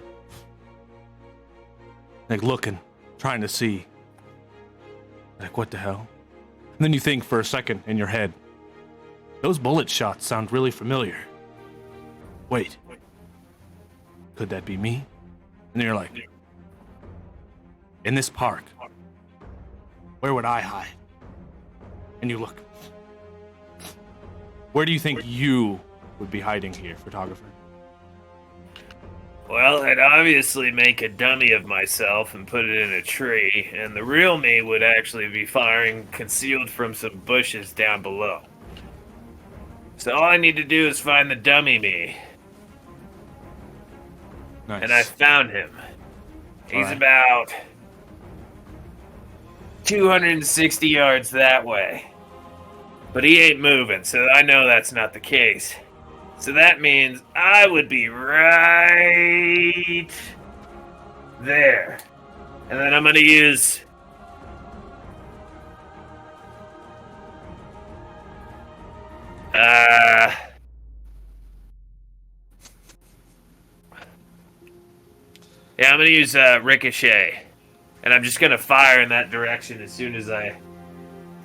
Like looking, trying to see. Like, what the hell? And then you think for a second in your head, those bullet shots sound really familiar. Wait, could that be me? And then you're like, in this park, where would I hide? And you look. Where do you think you would be hiding here, photographer? Well, I'd obviously make a dummy of myself and put it in a tree, and the real me would actually be firing concealed from some bushes down below. So all I need to do is find the dummy me. Nice. And I found him. He's right. about 260 yards that way. But he ain't moving, so I know that's not the case. So that means I would be right there. And then I'm going to use... Yeah, I'm going to use Ricochet. And I'm just going to fire in that direction as soon as I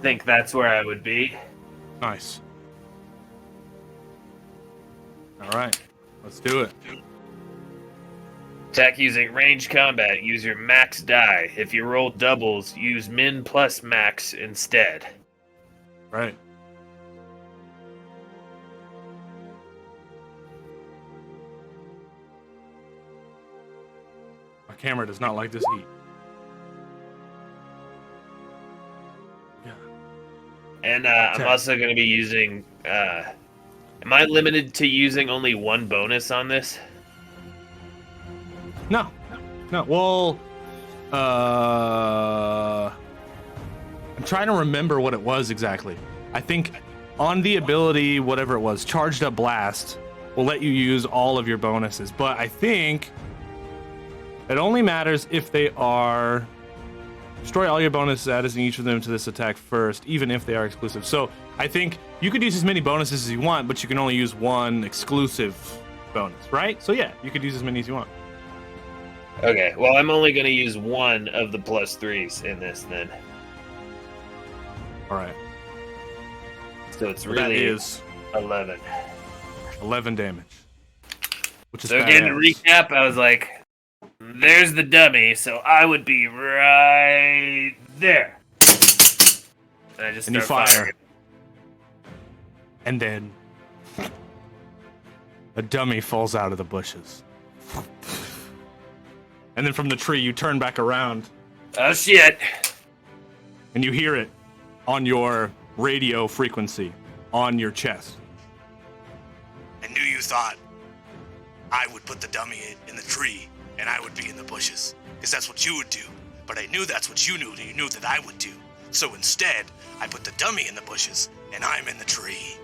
think that's where I would be. Nice. All right, let's do it. Attack using range combat. Use your max die. If you roll doubles, use min plus max instead. Right. My camera does not like this heat. Yeah. And I'm also going to be using... am I limited to using only one bonus on this? No. Well, I'm trying to remember what it was exactly. I think on the ability, whatever it was, Charged Up Blast will let you use all of your bonuses. But I think it only matters if they are... Destroy all your bonuses, adding each of them to this attack first, even if they are exclusive. So I think you could use as many bonuses as you want, but you can only use one exclusive bonus, right? So yeah, you could use as many as you want. Okay, well, I'm only going to use one of the plus 3s in this then. All right. So it's So really that is 11. 11 damage. Which is So again, to badass. recap, I was like, there's the dummy, so I would be right there. And I just And you start fire. firing. And then a dummy falls out of the bushes. And then from the tree, you turn back around Oh shit! and you hear it on your radio frequency on your chest. I knew you thought I would put the dummy in the tree and I would be in the bushes, because that's what you would do. But I knew that's what you knew that I would do. So instead, I put the dummy in the bushes and I'm in the tree.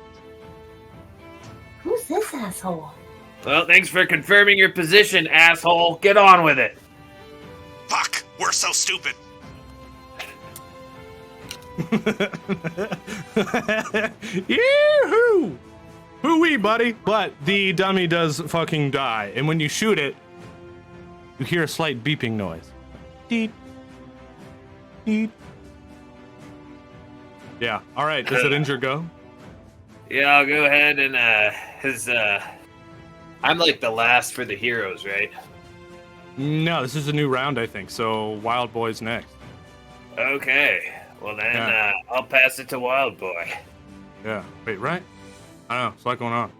Who's this asshole? Well, thanks for confirming your position, asshole. Get on with it. Fuck, we're so stupid. Yee-hoo! Hoo-wee, buddy. But the dummy does fucking die. And when you shoot it, you hear a slight beeping noise. Deet. Deet. Yeah. All right. Does it end your go? Yeah, I'll go ahead and I'm like the last for the heroes, right? No, this is a new round, I think. So Wild Boy's next. Okay. Well then, Yeah. I'll pass it to Wild Boy. Yeah. Wait, right? I don't know. It's a lot going on.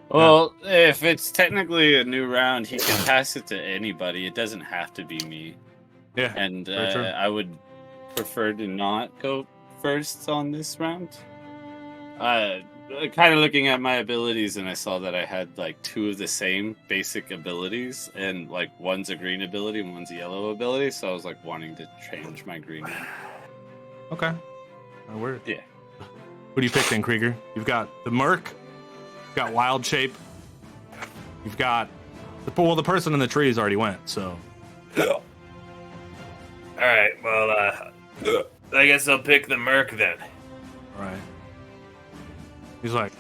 Well, if it's technically a new round, he can pass it to anybody. It doesn't have to be me. Yeah. And very true. I would prefer to not go first on this round. Kind of looking at my abilities, and I saw that I had like two of the same basic abilities, and like one's a green ability and one's a yellow ability. So I was like wanting to change my green one. Okay. My word. Yeah. Who do you pick then, Krieger? You've got the Merc. You've got Wild Shape. You've got the person in the trees already went. So. All right. Well, I guess I'll pick the Merc then. All right. He's like,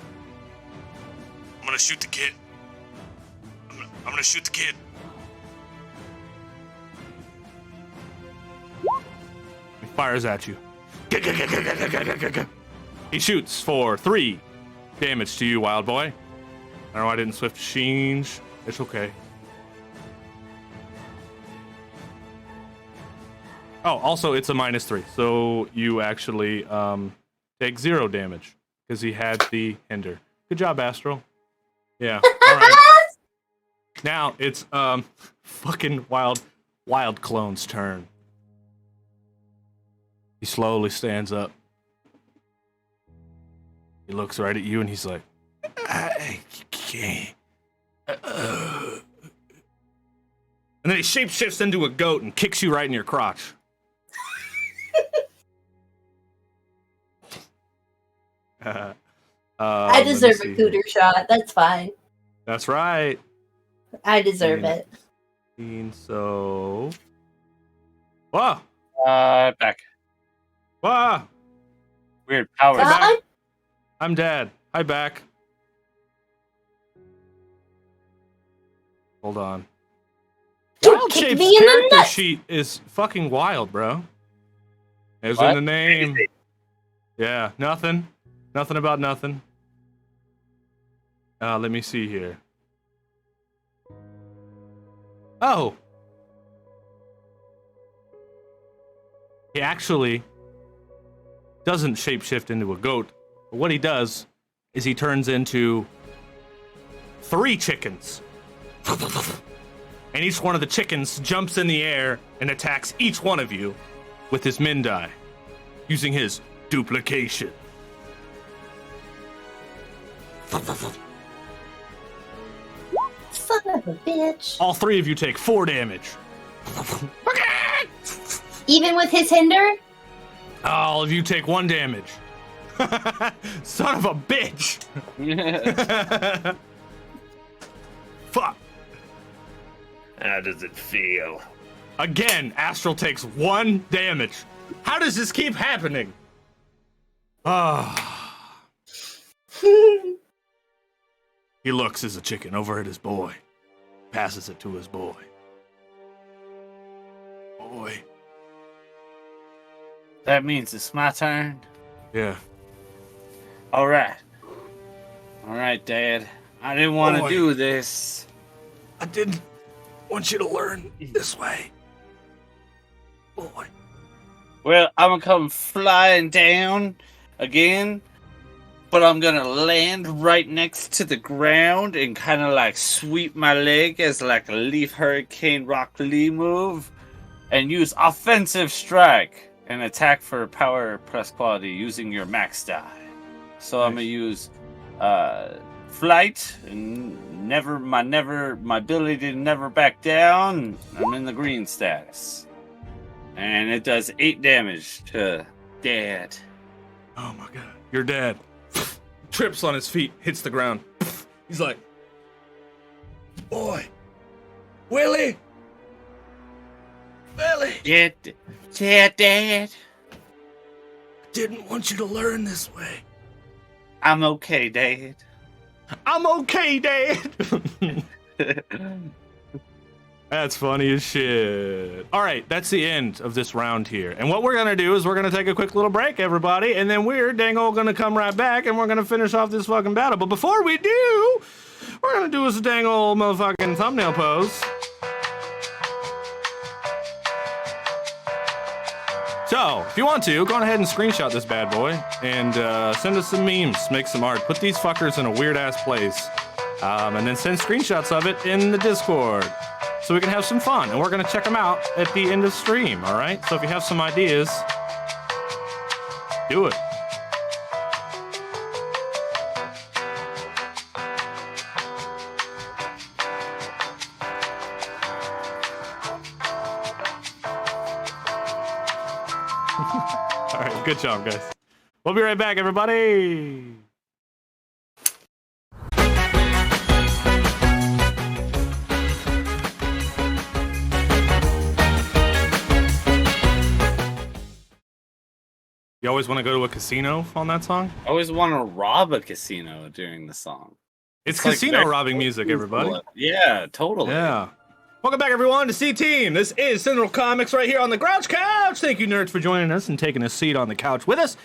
I'm gonna shoot the kid. I'm gonna shoot the kid. he fires at you. He shoots for 3 damage to you, Wild Boy. I know I didn't swift change. It's okay. Oh, also it's a -3, so you actually take 0 damage because he had the hinder. Good job, Astral. Yeah. All right. Now it's fucking wild clone's turn. He slowly stands up. He looks right at you and he's like, I can't. And then he shapeshifts into a goat and kicks you right in your crotch. I deserve a cooter shot. That's fine. That's right. I deserve it. So. Whoa. Back. Whoa. Weird powers. Back. I'm dead. Hi, back. Hold on. Wild kick Shape's me in the character nuts. sheet is fucking wild, bro. It's What? in the name. Yeah, nothing. Nothing about nothing. Let me see here. Oh. He actually doesn't shapeshift into a goat. But what he does is he turns into 3 chickens. And each one of the chickens jumps in the air and attacks each one of you with his Mindai, using his duplication. Son of a bitch. All 3 of you take 4 damage. Even with his hinder? All of you take 1 damage. Son of a bitch! Fuck. How does it feel? Again, Astral takes 1 damage. How does this keep happening? Ah. He looks as a chicken over at his boy. Passes it to his boy. Boy. That means it's my turn. Yeah. All right. All right, Dad. I didn't want to Boy. do this. I didn't want you to learn this way. Boy. Well, I'm gonna come flying down again, but I'm gonna land right next to the ground and kind of like sweep my leg as like a leaf hurricane Rock Lee move, and use offensive strike and attack for power plus quality using your max die. So I'm gonna use flight and my ability to never back down. I'm in the green status. And it does 8 damage to Dad. Oh my god. Your dad trips on his feet, hits the ground. He's like, boy, Willie. Yeah, Dad. Didn't want you to learn this way. I'm okay, Dad. I'm okay, Dad. That's funny as shit. All right, that's the end of this round here. And what we're going to do is we're going to take a quick little break, everybody, and then we're dang old going to come right back and we're going to finish off this fucking battle. But before we do, we're going to do this dang old motherfucking thumbnail pose. So, if you want to, go ahead and screenshot this bad boy and send us some memes, make some art, put these fuckers in a weird-ass place, and then send screenshots of it in the Discord so we can have some fun. And we're going to check them out at the end of stream, all right? So if you have some ideas, do it. All right, good job, guys. We'll be right back, everybody. You always want to go to a casino on that song? I always want to rob a casino during the song. It's like casino very robbing music, everybody. Yeah, totally. Yeah. Welcome back, everyone, to C-Team. This is Sentinel Comics right here on TheGrouchCouch. Thank you, nerds, for joining us and taking a seat on the couch with us.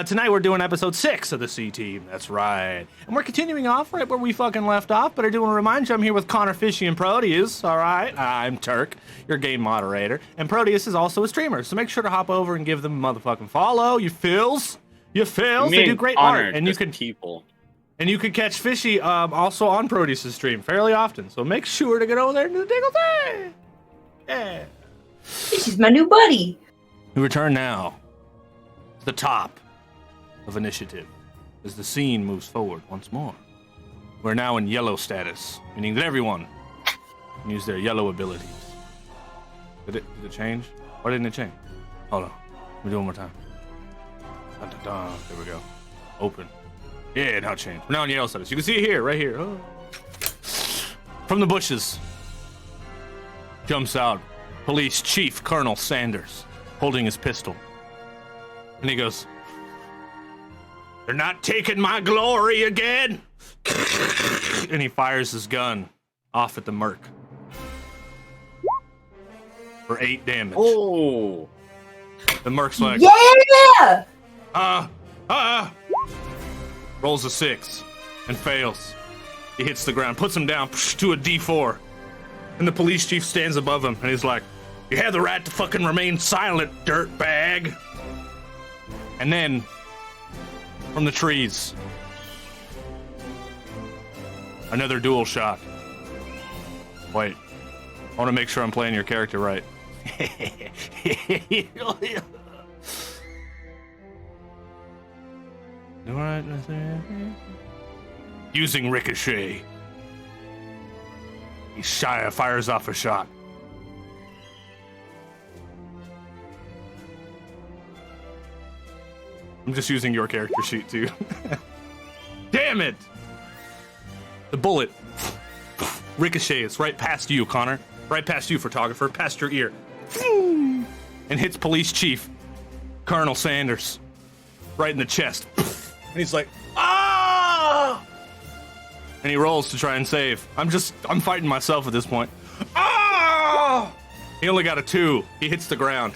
Tonight, we're doing episode 6 of the C-Team. That's right. And we're continuing off right where we fucking left off, but I do want to remind you I'm here with Connor, Fishy, and Proteus, all right? I'm Turk, your game moderator, and Proteus is also a streamer, so make sure to hop over and give them a motherfucking follow, you fills. You fills. They do great art, and you can people. And you can catch Fishy also on Proteus' stream fairly often. So make sure to get over there and do the diggle thing. Yeah. Fishy's my new buddy. We return now to the top of initiative as the scene moves forward once more. We're now in yellow status, meaning that everyone can use their yellow abilities. Did it change? Why didn't it change? Hold on. Let me do it one more time. Dun, dun, dun. There we go. Open. Yeah, now change. We're now in yellow status. You can see it here, right here. Oh. From the bushes jumps out Police Chief Colonel Sanders, holding his pistol. And he goes, "They're not taking my glory again!" And he fires his gun off at the merc for 8 damage. Oh! The merc's like, Yeah! Rolls a 6 and fails. He hits the ground, puts him down to a D4. And the police chief stands above him and he's like, "You have the right to fucking remain silent, dirtbag." And then, from the trees, another dual shot. Wait, I want to make sure I'm playing your character right. Using ricochet, he fires off a shot. I'm just using your character sheet too. Damn it! The bullet ricochets right past you, Connor. Right past you, photographer. Past your ear. And hits Police Chief Colonel Sanders right in the chest. And he's like, "Ah!" And he rolls to try and save. I'm fighting myself at this point. Ah! He only got a 2. He hits the ground.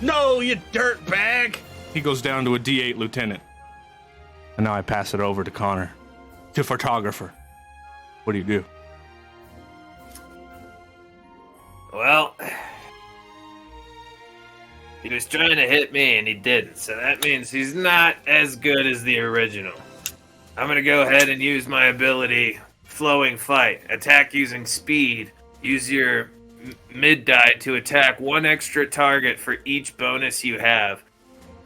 "No, you dirtbag!" He goes down to a D8 lieutenant. And now I pass it over to Connor, to photographer. What do you do? Well, he was trying to hit me and he didn't, so that means he's not as good as the original. I'm gonna go ahead and use my ability, Flowing Fight. Attack using speed. Use your mid die to attack 1 extra target for each bonus you have.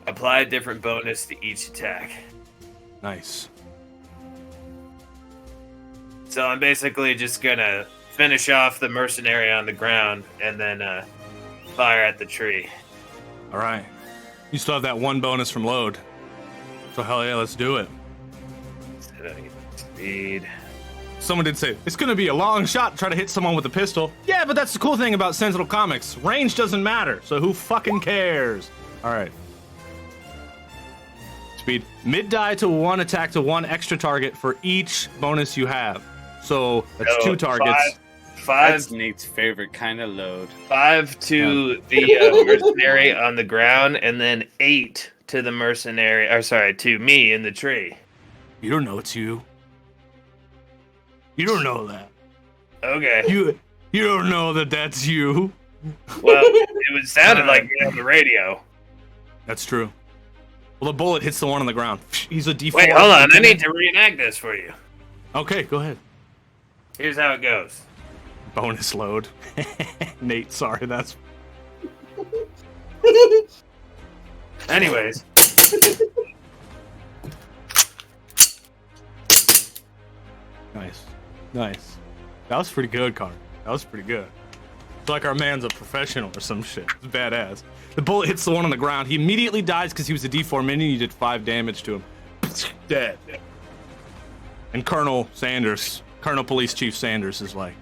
Apply a different bonus to each attack. Nice. So I'm basically just gonna finish off the mercenary on the ground and then fire at the tree. All right. You still have that 1 bonus from load. So hell yeah, let's do it. Speed. Someone did say, it's gonna be a long shot to try to hit someone with a pistol. Yeah, but that's the cool thing about Sentinel Comics. Range doesn't matter, so who fucking cares? All right. Speed. Mid die to 1 attack to 1 extra target for each bonus you have. So that's 2 targets. 5. That's Nate's favorite kind of load. 5 to the mercenary on the ground, and then 8 to the mercenary, to me in the tree. You don't know it's you. You don't know that. Okay. You don't know that that's you. Well, it sounded like me on the radio. That's true. Well, the bullet hits the one on the ground. He's a D4. Wait, hold on. I need to reenact this for you. Okay, go ahead. Here's how it goes. Bonus load. Nate, sorry, that's... Anyways. Nice. That was pretty good, Connor. That was pretty good. It's like our man's a professional or some shit. It's badass. The bullet hits the one on the ground. He immediately dies because he was a D4 minion. You did 5 damage to him. Dead. And Colonel Police Chief Sanders is like,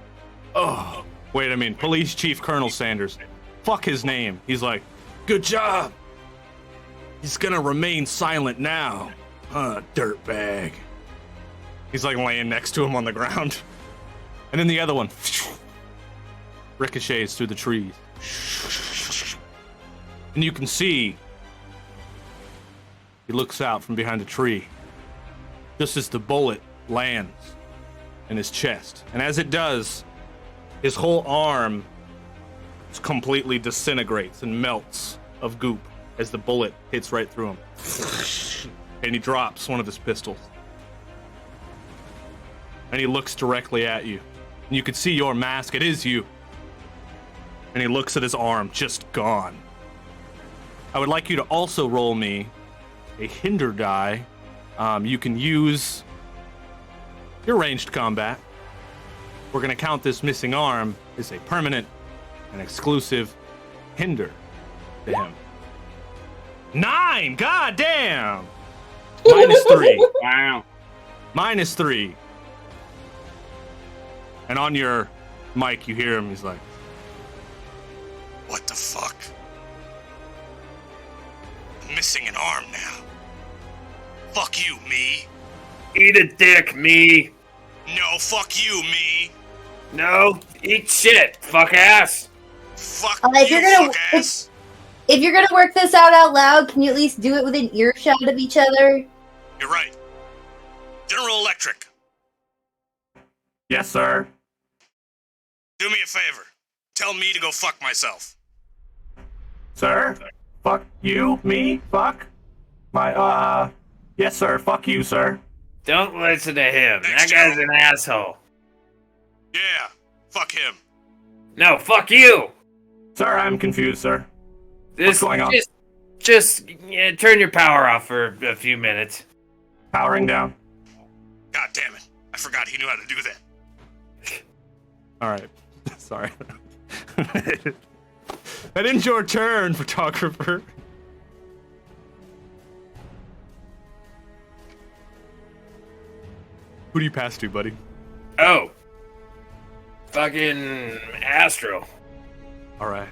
oh, wait, Police Chief Colonel Sanders. Fuck his name. He's like, good job. He's gonna remain silent now. Dirtbag. He's like laying next to him on the ground. And then the other one ricochets through the trees. And you can see he looks out from behind a tree just as the bullet lands in his chest. And as it does, his whole arm completely disintegrates and melts of goop as the bullet hits right through him. And he drops one of his pistols. And he looks directly at you. And you can see your mask. It is you. And he looks at his arm, just gone. I would like you to also roll me a hinder die. You can use your ranged combat. We're going to count this missing arm as a permanent and exclusive hinder to him. 9! God damn! -3. Wow. -3. And on your mic, you hear him. He's like, What the fuck? I'm missing an arm now. Fuck you, me. Eat a dick, me. No, fuck you, me. No, eat shit, fuck ass. Fuck if you, you're gonna- fuck ass. If you're gonna work this out loud, can you at least do it within earshot of each other? You're right. General Electric, yes, sir. do me a favor. Tell me to go fuck myself. Sir? Fuck you? Me? Fuck? Yes, sir. Fuck you, sir. Don't listen to him. Thanks, That guy's Joe. an asshole. Yeah, fuck him. No, fuck you. Sir, I'm confused, sir. This, going on? Just turn your power off for a few minutes. Powering down. God damn it. I forgot he knew how to do that. All right. Sorry. That ends your turn, photographer. Who do you pass to, buddy? Oh. Fucking Astro. All right.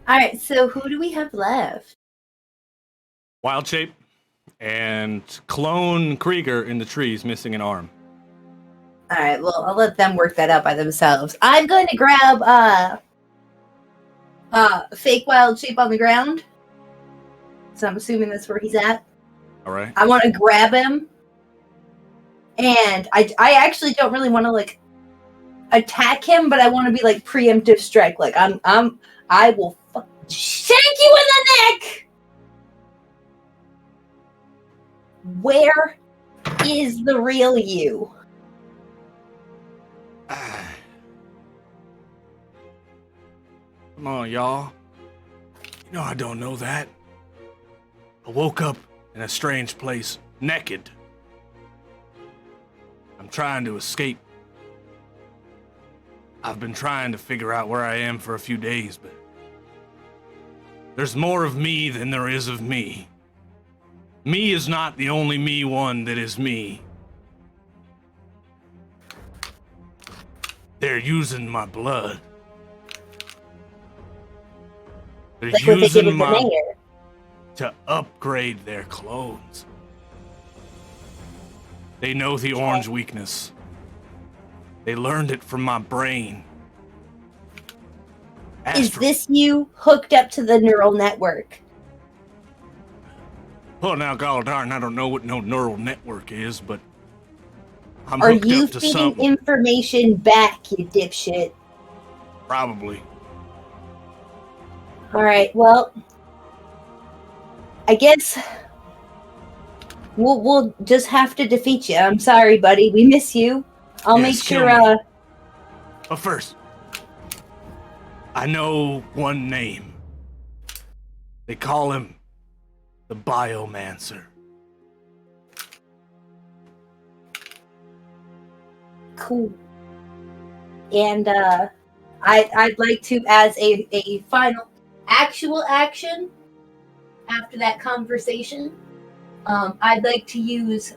Alright, so who do we have left? Wild Shape and Clone Krieger in the trees, missing an arm. Alright, well, I'll let them work that out by themselves. I'm going to grab, fake Wild Shape on the ground. So I'm assuming that's where he's at. All right. I want to grab him. And I actually don't really want to, like, attack him, but I want to be, like, preemptive strike. Like, I will shank you in the neck! Where is the real you? Come on, y'all. You know I don't know that. I woke up in a strange place, naked. I'm trying to escape. I've been trying to figure out where I am for a few days, but there's more of me than there is of me. Me is not the only me one that is me. They're using my blood. They're Like what they did using with the my mayor. to upgrade their clones. They know the orange weakness. They learned it from my brain. Is this you hooked up to the neural network? Well, now, god darn, I don't know what no neural network is, but I'm Are hooked you up to feeding something. information back, you dipshit? Probably. Alright, well, I guess we'll just have to defeat you. I'm sorry, buddy. We miss you. I'll Yes, make kill sure, me. But first, I know one name. They call him the Biomancer. cool. And, I'd like to, as a final actual action, after that conversation, I'd like to use,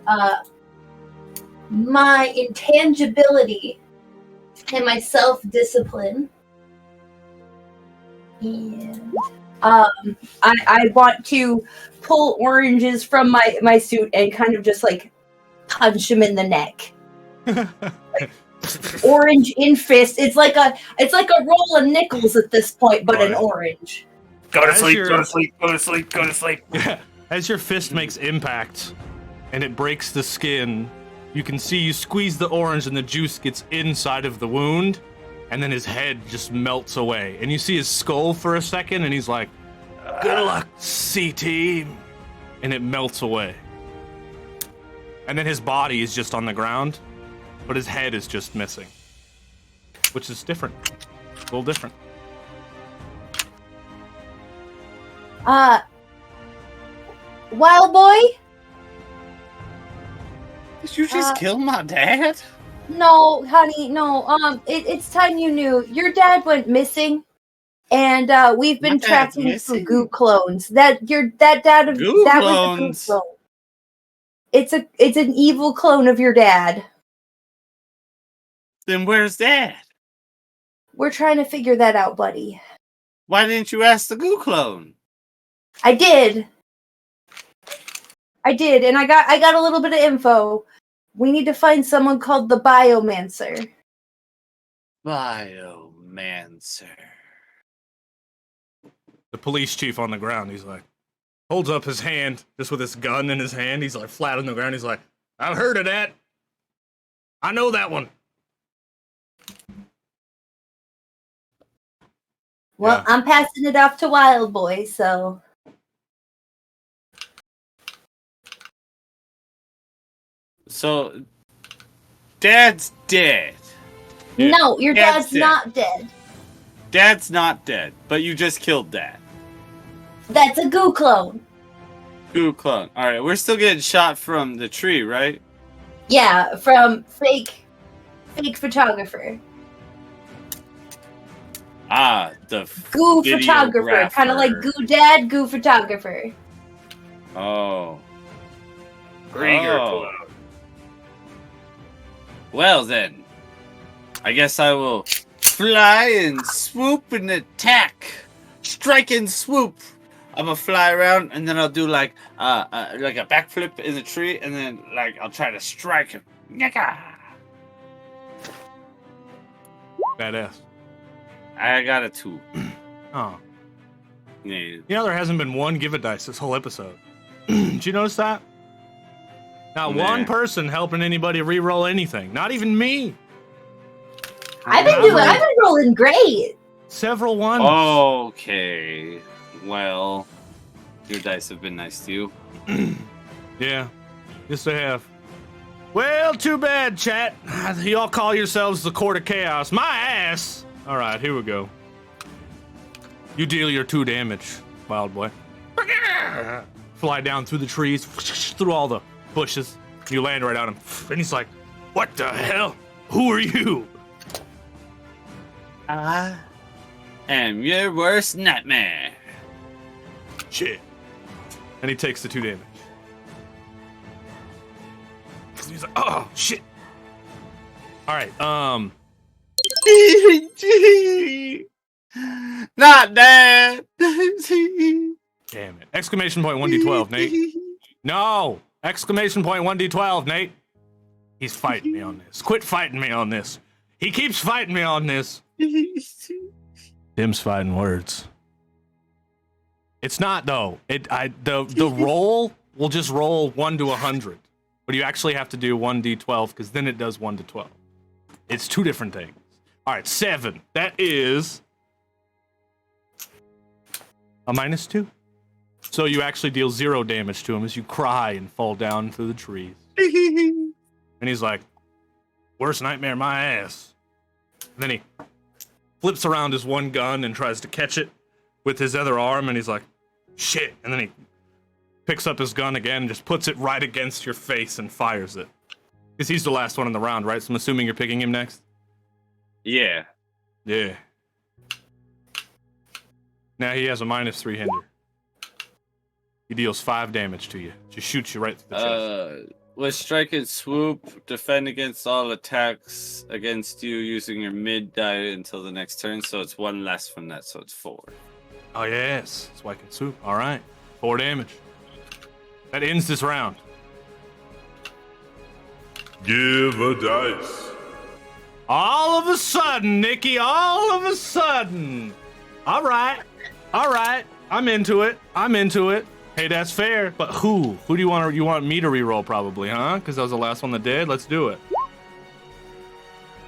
my intangibility and my self-discipline. And I want to pull oranges from my suit and kind of just like punch him in the neck. orange in fist. It's like a roll of nickels at this point, but an orange. Go to As sleep, your- go to sleep, go to sleep, go to sleep. As your fist makes impact and it breaks the skin, you can see you squeeze the orange and the juice gets inside of the wound, and then his head just melts away. And you see his skull for a second, and he's like, "Good luck, C-Team." And it melts away. And then his body is just on the ground, but his head is just missing. Which is different. A little different. Wild boy? Did you just kill my dad? No, honey, no. It's time you knew. Your dad went missing, and we've been My dad's tracking missing? some goo clones. That was a goo clones? clone. It's an evil clone of your dad. Then where's Dad? We're trying to figure that out, buddy. Why didn't you ask the goo clone? I did, and I got a little bit of info. We need to find someone called the Biomancer. Biomancer. The police chief on the ground, he's like, holds up his hand, just with his gun in his hand. He's like flat on the ground. He's like, "I've heard of that. I know that one." Well, Yeah. I'm passing it off to Wild Boy, so. So, Dad's dead. No, your Dad's dad's dead. not dead. Dad's not dead, but you just killed Dad. That's a goo clone. Goo clone. Alright, we're still getting shot from the tree, right? Yeah, from fake photographer. Ah, the Goo photographer. Kind of like videographer. goo dad, goo photographer. Oh. Krieger Oh. clone. Well then, I guess I will fly and swoop and attack. Strike and swoop. I'm gonna fly around and then I'll do like a backflip in the tree and then like I'll try to strike him. Nyaka. Badass. I got a 2. Oh. Yeah. You know, there hasn't been one give a dice this whole episode. Did you notice that? Not Nah. one person helping anybody re-roll anything. Not even me. I've been rolling great. Several ones. Okay. Well, your dice have been nice to you. Yeah. Yes, they have. Well, too bad, chat. Y'all call yourselves the Court of Chaos. My ass! Alright, here we go. You deal your 2 damage, Wild Boy. Fly down through the trees, through all the bushes. You land right on him. And he's like, "What the hell? Who are you?" I am your worst nightmare. Shit. And he takes the 2 damage. He's like, "Oh, shit." Alright, Not Dad. damn it. Exclamation point 1d12, Nate. No! Exclamation point 1d12, Nate. He's fighting me on this. Quit fighting me on this. He keeps fighting me on this. Them's fighting words. It's not though. The roll will just roll 1 to 100, but you actually have to do 1d12 because then it does 1 to 12. It's 2 different things. All right, 7. That is a -2. So you actually deal 0 damage to him as you cry and fall down through the trees. And he's like, "Worst nightmare, my ass." And then he flips around his one gun and tries to catch it with his other arm, and he's like, "Shit." And then he picks up his gun again and just puts it right against your face and fires it. Because he's the last one in the round, right? So I'm assuming you're picking him next? Yeah. Yeah. Now he has a -3 hinder. He deals 5 damage to you. Just shoots you right through the chest. With strike and swoop, defend against all attacks against you using your mid die until the next turn. So it's 1 less from that, so it's 4. Oh, yes. That's why I can swoop. All right. 4 damage. That ends this round. Give a dice. All of a sudden, Nikki, all of a sudden. All right. I'm into it. Hey, that's fair. But who? Who do you want? You want me to reroll probably, huh? Because that was the last one that did. Let's do it.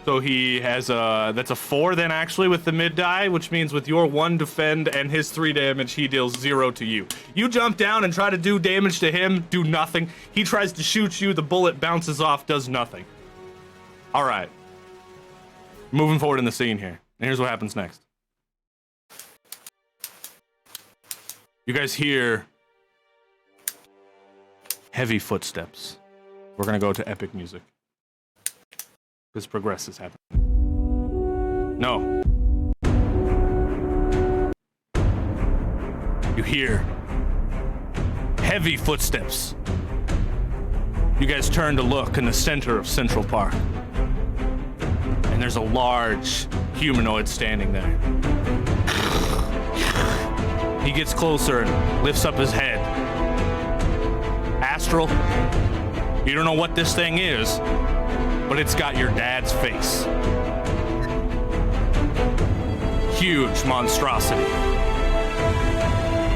So he has that's a 4 then actually with the mid die, which means with your 1 defend and his 3 damage, he deals 0 to you. You jump down and try to do damage to him, do nothing. He tries to shoot you, the bullet bounces off, does nothing. All right. Moving forward in the scene here. And here's what happens next. You guys hear heavy footsteps. We're gonna go to epic music. Because progress is happening. No. You hear heavy footsteps. You guys turn to look in the center of Central Park. And there's a large humanoid standing there. He gets closer and lifts up his head. Astral, you don't know what this thing is, but it's got your dad's face. Huge monstrosity.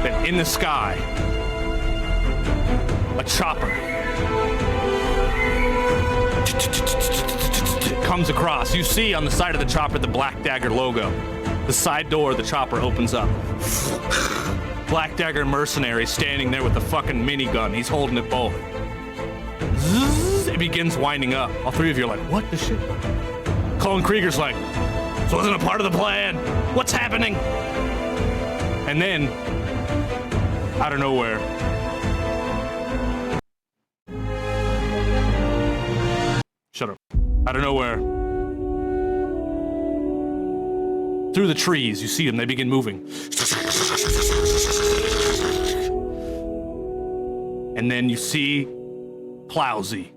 Then in the sky, a chopper comes across. You see on the side of the chopper the Black Dagger logo. The side door of the chopper opens up. Black Dagger mercenary standing there with a fucking minigun. He's holding it both. Zzz, it begins winding up. All 3 of you are like, what the shit? Colin Krieger's like, this wasn't a part of the plan. What's happening? And then, out of nowhere, shut up. Out of nowhere, through the trees, you see them, they begin moving. And then you see Plowsy.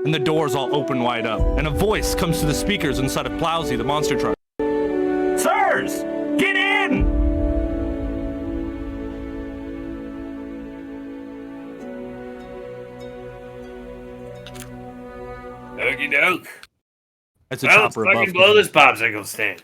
And the doors all open wide up. And a voice comes to the speakers inside of Plowsy, the monster truck. Sirs, get in! Okie doke. That's a Well, let's chopper above. fucking blow this popsicle stand.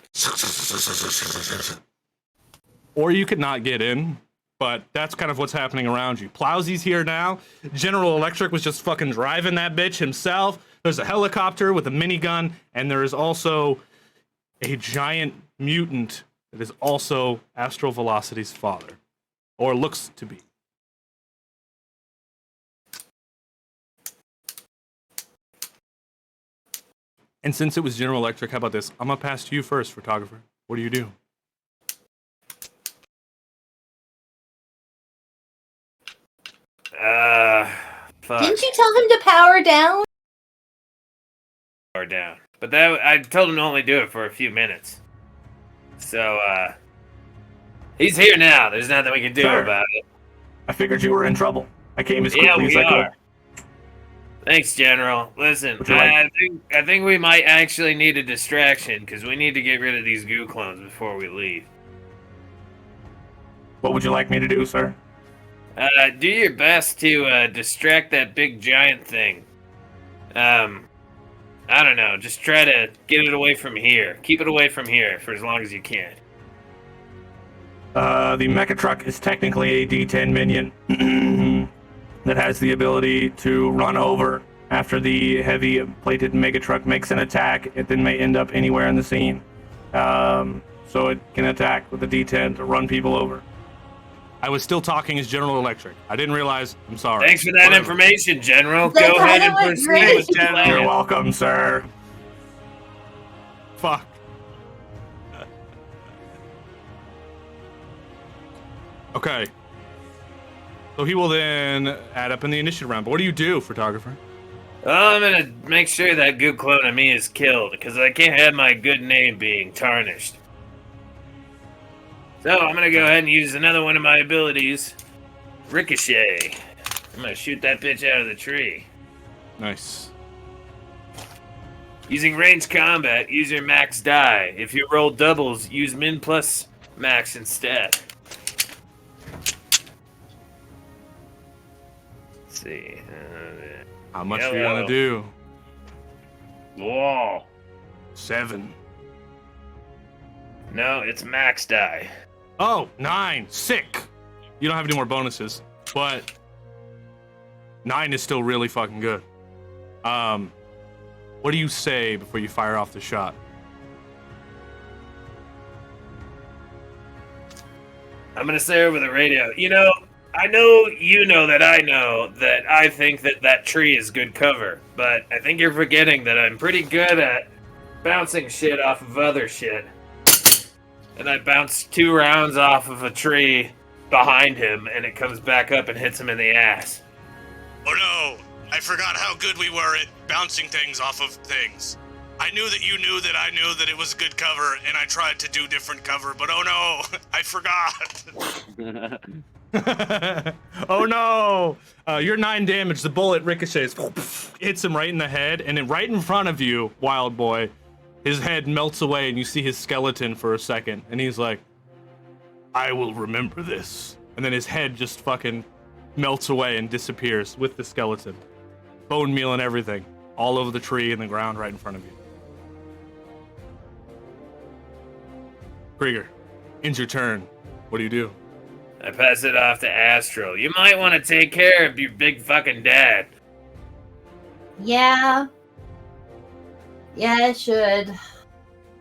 Or you could not get in, but that's kind of what's happening around you. Plowsy's here now. General Electric was just fucking driving that bitch himself. There's a helicopter with a minigun, and there is also a giant mutant that is also Astral Velocity's father. Or looks to be. And since it was General Electric, how about this? I'm gonna pass to you first, photographer. What do you do? Fuck. Didn't you tell him to power down? Power down. But that I told him to only do it for a few minutes. So, he's here now. There's nothing we can do about it. I figured you were in trouble. I came as Yeah, quickly as we I could. are. Thanks, General. Listen, Would you like- I think we might actually need a distraction because we need to get rid of these goo clones before we leave. What would you like me to do, sir? Do your best to distract that big giant thing. I don't know. Just try to get it away from here. Keep it away from here for as long as you can. The mecha truck is technically a D10 minion that has the ability to run over after the heavy plated mega truck makes an attack. It then may end up anywhere in the scene. So it can attack with the D10 to run people over. I was still talking as General Electric. I didn't realize. I'm sorry. Thanks for that information, General. That Go ahead kinda and went proceed great. with the plan. You're welcome, sir. Fuck. Okay. So he will then add up in the initiative round. But what do you do, photographer? Well, I'm gonna make sure that good clone of me is killed, because I can't have my good name being tarnished. So I'm gonna go ahead and use another one of my abilities, Ricochet. I'm gonna shoot that bitch out of the tree. Nice. Using ranged combat, use your max die. If you roll doubles, use min plus max instead. Let's see. How much Yeah, are you well. gonna do? Whoa. 7. No, it's max die. Oh, 9. Sick. You don't have any more bonuses, but 9 is still really fucking good. What do you say before you fire off the shot? I'm gonna say over the radio, you know, I know you know that I think that tree is good cover, but I think you're forgetting that I'm pretty good at bouncing shit off of other shit. And I bounced 2 rounds off of a tree behind him, and it comes back up and hits him in the ass. Oh no! I forgot how good we were at bouncing things off of things. I knew that you knew that I knew that it was good cover, and I tried to do different cover, but oh no! I forgot! Oh no! You're 9 damage. The bullet ricochets, hits him right in the head, and then right in front of you, Wild Boy, his head melts away, and you see his skeleton for a second, and he's like, I will remember this. And then his head just fucking melts away and disappears with the skeleton. Bone meal and everything, all over the tree and the ground right in front of you. Krieger, it's your turn. What do you do? I pass it off to Astral. You might want to take care of your big fucking dad. Yeah. Yeah, I should.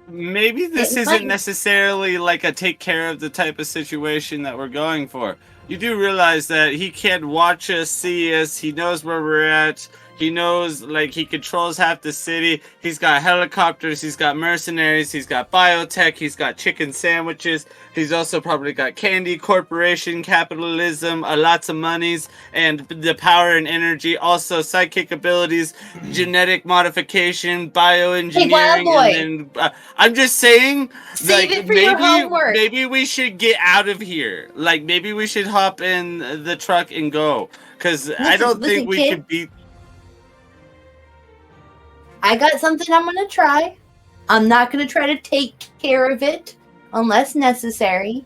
Maybe this It isn't might- necessarily like a take care of the type of situation that we're going for. You do realize that he can watch us, see us, he knows where we're at, he knows, like, he controls half the city, he's got helicopters, he's got mercenaries, he's got biotech, he's got chicken sandwiches, he's also probably got candy, corporation, capitalism, lots of monies, and the power and energy, also psychic abilities, genetic modification, bioengineering, Wild Boy. and then, I'm just saying, Save like, it for your homework. maybe we should get out of here. Like, maybe we should hop in the truck and go. Because I don't think we kid. could beat... I got something I'm gonna try. I'm not gonna try to take care of it unless necessary,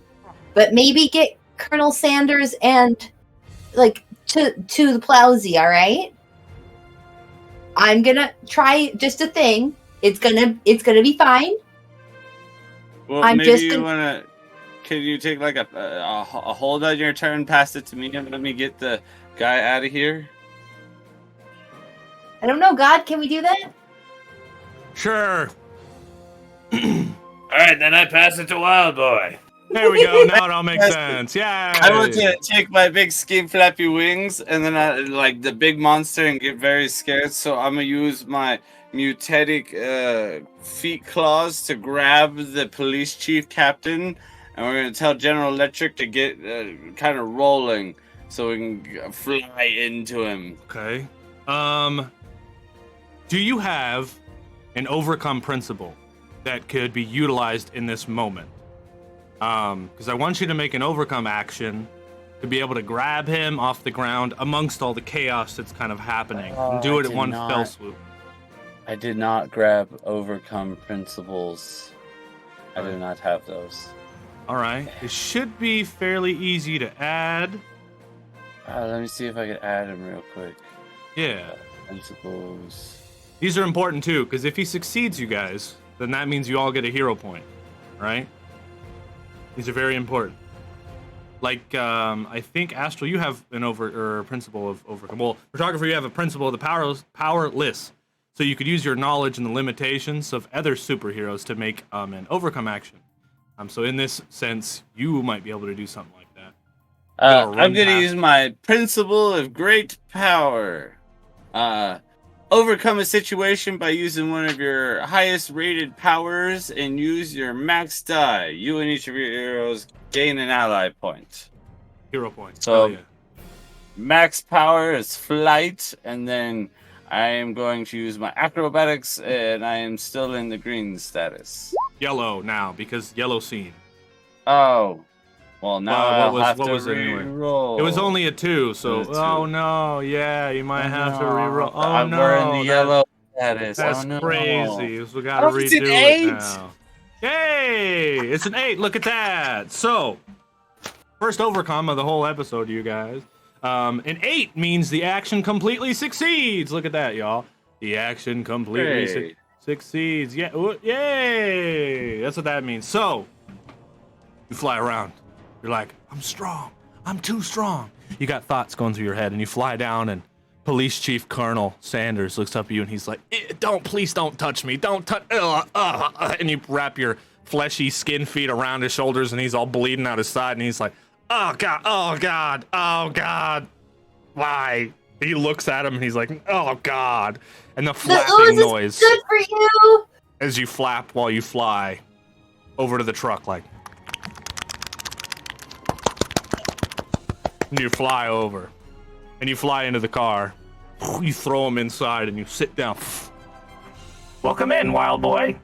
but maybe get Colonel Sanders and like to the Plowsy. All right. I'm gonna try just a thing. It's gonna be fine. Well, I'm maybe just you gonna- want to... Can you take, like, a hold on your turn, pass it to me, and let me get the guy out of here? I don't know, God. Can we do that? Sure. Alright, then I pass it to Wild Boy. There we go. Now it all makes sense. Yeah. I want to take my big skin flappy wings and then I like the big monster and get very scared. So I'm gonna use my mutatic feet claws to grab the police chief captain, and we're gonna tell General Electric to get kind of rolling so we can fly into him. Okay. Do you have an overcome principle that could be utilized in this moment? Because I want you to make an overcome action to be able to grab him off the ground amongst all the chaos that's kind of happening, and do it at one fell swoop. I did not grab overcome principles. I do not have those. All right. It should be fairly easy to add. Let me see if I can add them real quick. Yeah. Principles. These are important too, because if he succeeds, you guys, then that means you all get a hero point, right? These are very important. Like, I think Astral, you have an principle of overcome. Well, photographer, you have a principle of the powerless. So you could use your knowledge and the limitations of other superheroes to make an overcome action. So in this sense, you might be able to do something like that. I'm going to use my principle of great power. Overcome a situation by using one of your highest rated powers and use your max die. You and each of your heroes gain an ally point. Hero point. So, yeah. Max power is flight, and then I am going to use my acrobatics, and I am still in the green status. Yellow now, because yellow scene. Oh. Well, now what I'll have to was it anyway? re-roll. It was only a 2, so... It was a 2. Oh, no. Yeah, you might have to reroll. Oh, no. We're in the yellow status. That's oh, no. crazy. So we gotta redo it's an it 8. now. Yay! It's an 8. Look at that. So, first overcome of the whole episode, you guys. An 8 means the action completely succeeds. Look at that, y'all. The action completely succeeds. Succeeds. Yeah. Ooh, yay! That's what that means. So, you fly around. You're like, I'm strong. I'm too strong. You got thoughts going through your head, and you fly down, and Police Chief Colonel Sanders looks up at you, and he's like, please don't touch me. Don't touch. And you wrap your fleshy skin feet around his shoulders, and he's all bleeding out his side, and he's like, oh, God, oh, God, oh, God. Why? He looks at him, and he's like, oh, God. And the flapping noise. Good for you. As you flap while you fly over to the truck, like. And you fly over. And you fly into the car. You throw him inside and you sit down. Welcome in, wild boy.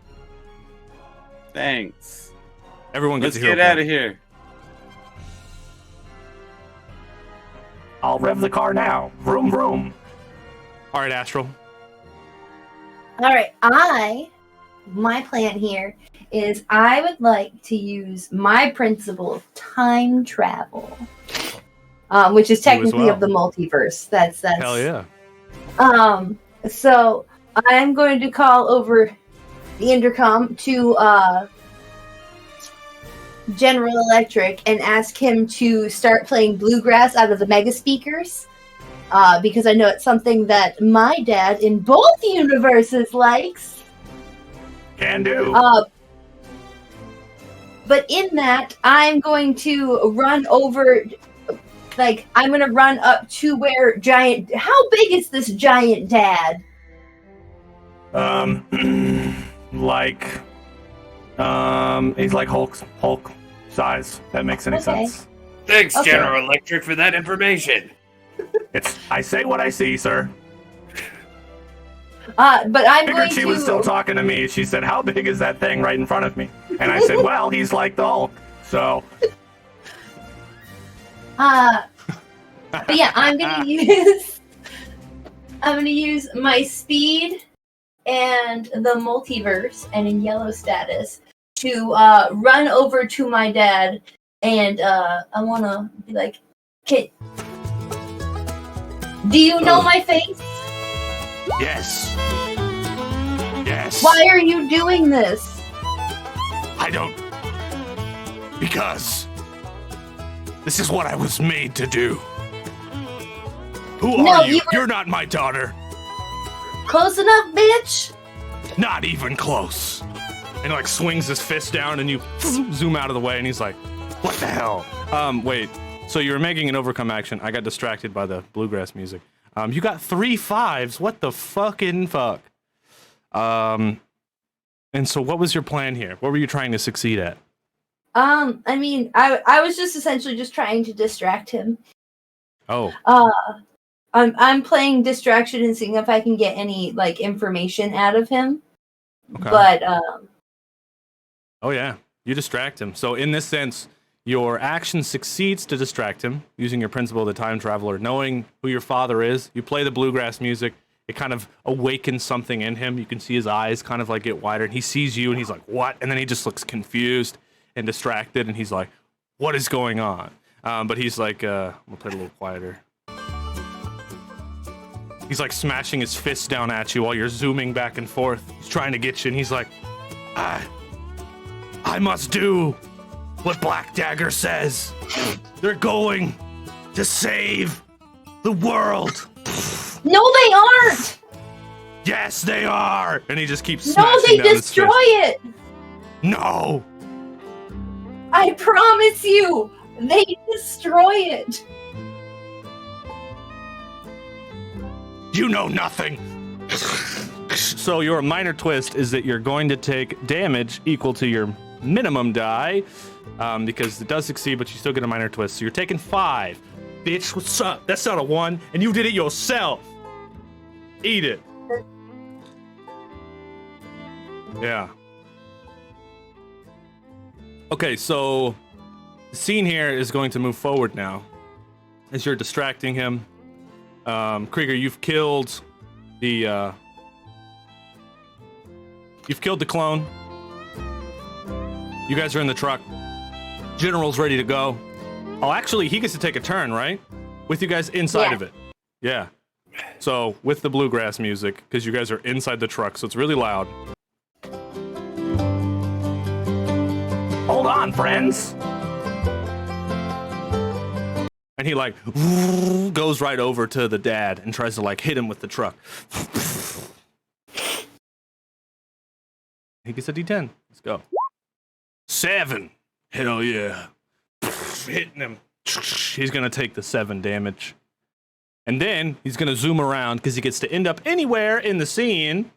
Thanks. Everyone gets Let's a hero get out point. of here. I'll rev the car now. Vroom, vroom. All right, Astral. All right, my plan here is I would like to use my principle of time travel, which is technically of the multiverse. That's Hell yeah. So I'm going to call over the intercom to General Electric and ask him to start playing bluegrass out of the mega speakers. Because I know it's something that my dad in both universes likes. Can do. But in that, I'm going to run over, I'm going to run up to where how big is this giant dad? He's like Hulk size. That makes any Okay. sense. Thanks, Okay. General Electric, for that information. I say what I see, sir. But I'm going Figured she to... was still talking to me. She said, how big is that thing right in front of me? And I said, well, he's like the Hulk. So, But yeah, I'm gonna use my speed and the multiverse and in yellow status to run over to my dad, and I wanna be like, "Okay, do you know my face? yes. Yes. Why are you doing this?" I don't. Because this is what I was made to do. Who No, are you? you were- You're not my daughter. Close enough, bitch. Not even close. And like swings his fist down and you zoom out of the way and he's like, What the hell? wait. So you were making an overcome action. I got distracted by the bluegrass music. You got 3 5s. What the fucking fuck? And so what was your plan here? What were you trying to succeed at? I mean, I was just essentially just trying to distract him. Oh. I'm playing distraction and seeing if I can get any like information out of him. Okay. But Oh yeah, you distract him. So in this sense, your action succeeds to distract him using your principle of the time traveler, knowing who your father is. You play the bluegrass music. It kind of awakens something in him. You can see his eyes kind of like get wider, and he sees you, and he's like, "What?" And then he just looks confused and distracted, and he's like, "What is going on?" But he's like, I'm gonna play it a little quieter. He's like smashing his fist down at you while you're zooming back and forth. He's trying to get you, and he's like, I must do what Black Dagger says. They're going to save the world. no, they aren't. Yes, they are. And he just keeps No, smashing they down his destroy fist. it. No. I promise you, they destroy it. You know nothing. So your minor twist is that you're going to take damage equal to your minimum die, because it does succeed, but you still get a minor twist. So you're taking 5. Bitch, what's up? That's not a 1, and you did it yourself. Eat it. Yeah. Okay, so the scene here is going to move forward now as you're distracting him. Krieger, you've killed the clone. You guys are in the truck. General's ready to go. Oh, actually, he gets to take a turn, right? With you guys inside Yeah. of it. Yeah. So with the bluegrass music, because you guys are inside the truck, so it's really loud. Hold on, friends. And he like goes right over to the dad and tries to like hit him with the truck. He gets a D10. Let's go. 7. Hell yeah. Hitting him. He's gonna take the 7 damage. And then he's gonna zoom around because he gets to end up anywhere in the scene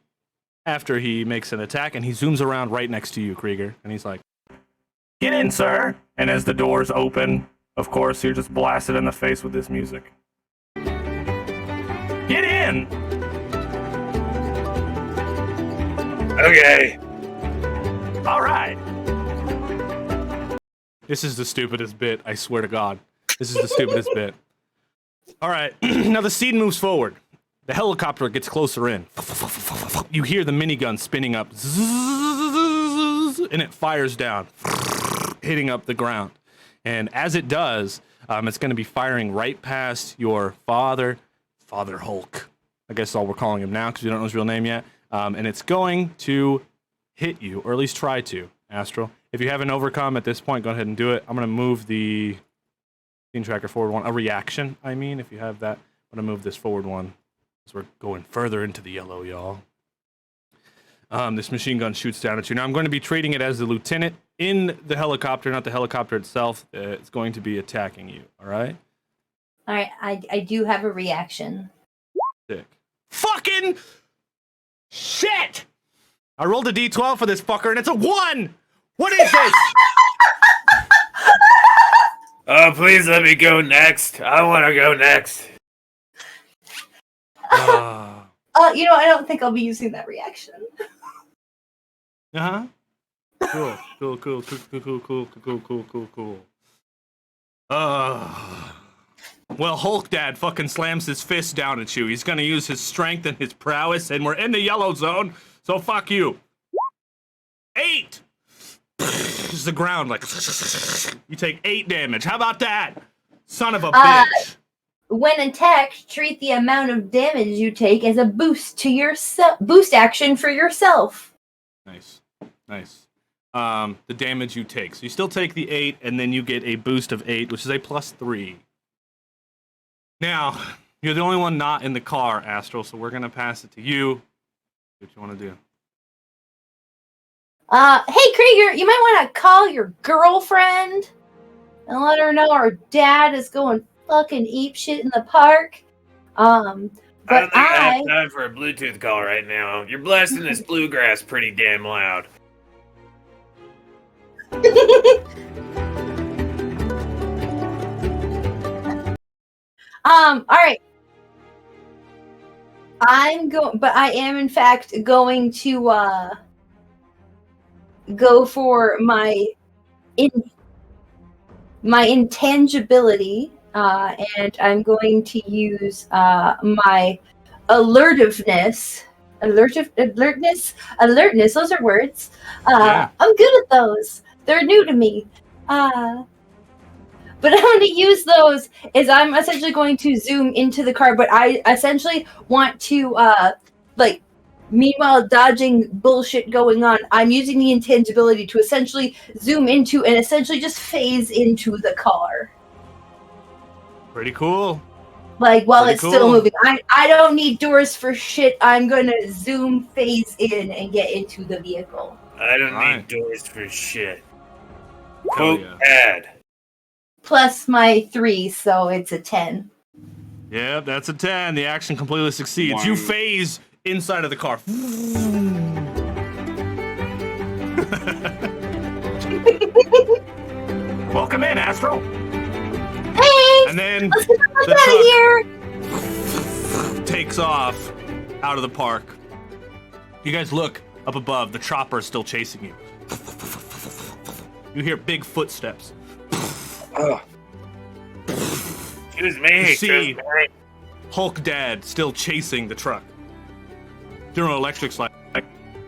after he makes an attack, and he zooms around right next to you, Krieger. And he's like, "Get in, sir." And as the doors open, of course, you're just blasted in the face with this music. Get in! Okay. All right. This is the stupidest bit, I swear to God. This is the stupidest bit. All right, now the scene moves forward. The helicopter gets closer in. You hear the minigun spinning up, and it fires down, hitting up the ground. And as it does, it's going to be firing right past your Father Hulk. I guess that's all we're calling him now because we don't know his real name yet. And it's going to hit you, or at least try to, Astral. If you haven't overcome at this point, go ahead and do it. I'm going to move the scene tracker forward one. A reaction, I mean, if you have that. I'm going to move this forward one because we're going further into the yellow, y'all. This machine gun shoots down at you. Now, I'm going to be treating it as the lieutenant in the helicopter, not the helicopter itself. It's going to be attacking you, all right? All right, I do have a reaction. Sick. Fucking shit! I rolled a d12 for this fucker, and it's a 1! What is this? Oh, please let me go next. I want to go next. You know, I don't think I'll be using that reaction. Uh-huh. Cool. Well, Hulk Dad fucking slams his fist down at you. He's gonna use his strength and his prowess, and we're in the yellow zone, so fuck you. 8! Just the ground, like, you take 8 damage. How about that? Son of a bitch. When attacked, treat the amount of damage you take as a boost to yourself. Boost action for yourself. Nice. The damage you take. So you still take the 8, and then you get a boost of 8, which is a +3. Now, you're the only one not in the car, Astral, so we're gonna pass it to you. What you want to do? Hey Krieger, you might want to call your girlfriend and let her know our dad is going fucking ape shit in the park. I don't think I have time for a Bluetooth call right now. You're blasting this bluegrass pretty damn loud. All right. I am in fact going to go for my intangibility, and I'm going to use my alertness. Those are words. Yeah. I'm good at those. They're new to me. But I'm going to use those as I'm essentially going to zoom into the car, but I essentially want to, meanwhile dodging bullshit going on, I'm using the intangibility to essentially zoom into and essentially just phase into the car. Pretty cool. Like, while Pretty it's cool. still moving. I don't need doors for shit. I'm going to zoom, phase in, and get into the vehicle. I don't Right. need doors for shit. Oh, Coke yeah. ad. Plus my 3, so it's a 10. Yeah, that's a 10. The action completely succeeds. Wow. You phase inside of the car. Welcome in, Astro. Thanks! And then Let's get the fuck the out of here! takes off out of the park. You guys look up above. The chopper is still chasing you. You hear big footsteps. Excuse me. You see excuse me. Hulk Dad still chasing the truck. General Electric's like,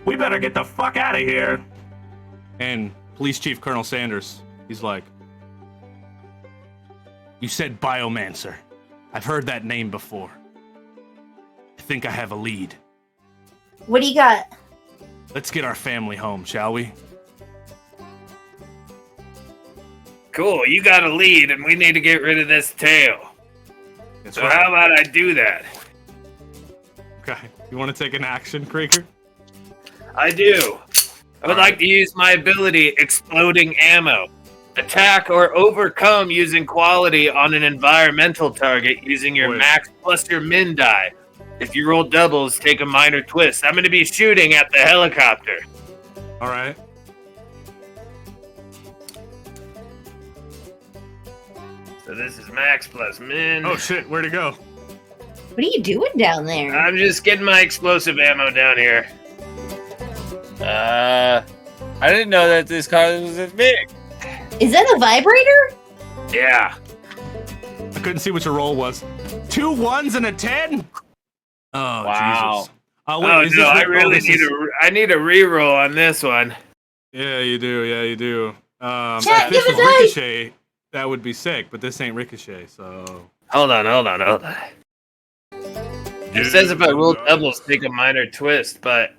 we better get the fuck out of here. And Police Chief Colonel Sanders, he's like, you said Biomancer. I've heard that name before. think I have a lead. What do you got? Let's get our family home, shall we? Cool, you got a lead, and we need to get rid of this tail. That's So right. how about I do that? Okay. You want to take an action, Krieger? I do. I would like to use my ability, Exploding Ammo. Attack or overcome using quality on an environmental target using your Wait. max plus your min die. If you roll doubles, take a minor twist. I'm going to be shooting at the helicopter. All right. So this is max plus min. Oh shit! Where'd it go? What are you doing down there? I'm just getting my explosive ammo down here. I didn't know that this car was this big. Is that a vibrator? Yeah. I couldn't see what your roll was. 2 1s and a 10. Oh Wow. Jesus! Wait, Oh is no, this I the- really this need is- I need a reroll on this one. Yeah, you do. Yeah, you do. Chat, if this give was a dice. Ricochet, that would be sick. But this ain't Ricochet, so. Hold on. It says if I roll doubles, take a minor twist, but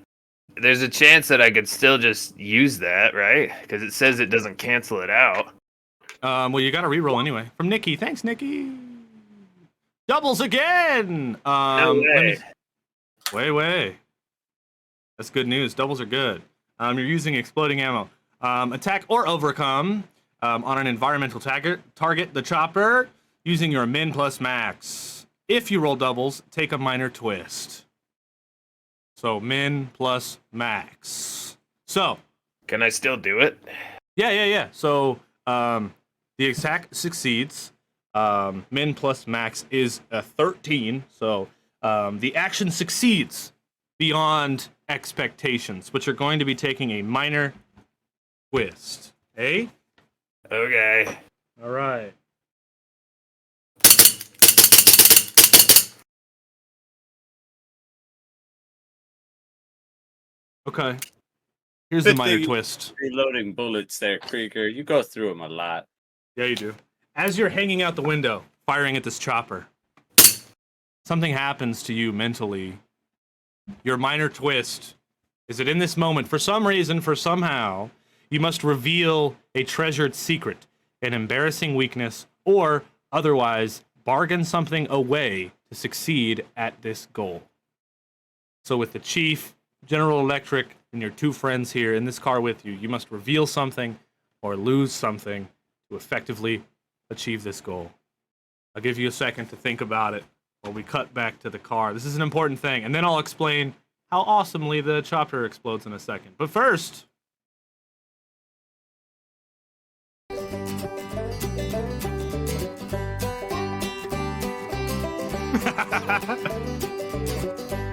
there's a chance that I could still just use that, right? Because it says it doesn't cancel it out. Well, you got to reroll anyway. From Nikki. Thanks, Nikki. Doubles again. No way. Way. That's good news. Doubles are good. You're using exploding ammo. Attack or overcome on an environmental target the chopper using your min plus max. If you roll doubles, take a minor twist. So min plus max. So Can I still do it? yeah. So the attack succeeds. Min plus max is a 13. So the action succeeds beyond expectations, which are going to be taking a minor twist. Eh? Okay. All right. Okay. Here's the Good minor thing- twist. Reloading bullets there, Krieger. You go through them a lot. Yeah, you do. As you're hanging out the window, firing at this chopper, something happens to you mentally. Your minor twist is that in this moment, for some reason, for somehow, you must reveal a treasured secret, an embarrassing weakness, or otherwise bargain something away to succeed at this goal. So with the chief, General Electric, and your 2 friends here in this car with you, you must reveal something or lose something to effectively achieve this goal. I'll give you a second to think about it while we cut back to the car. This is an important thing, and then I'll explain how awesomely the chopper explodes in a second. But first...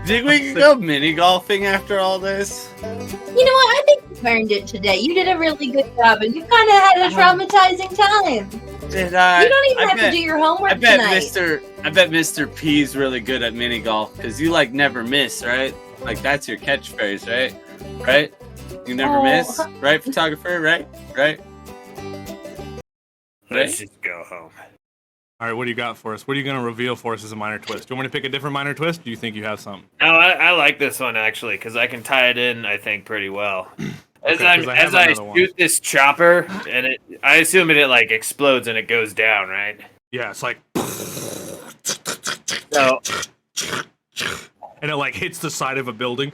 Think we can go mini golfing after all this? You know what? I think you earned it today. You did a really good job, and you kind of had a traumatizing time. Did I? You don't even I have bet- to do your homework I bet tonight. Mr. P's really good at mini golf because you like never miss, right? Like that's your catchphrase, right? Right? You never Oh. miss, right, photographer? Right? Let's just go home. All right, what do you got for us? What are you going to reveal for us as a minor twist? Do you want me to pick a different minor twist? Or do you think you have something? No, I like this one actually because I can tie it in. I think pretty well. As Okay, 'cause I have I another one. shoot this chopper, and I assume it like explodes and it goes down, right? Yeah, it's like... So and it like hits the side of a building.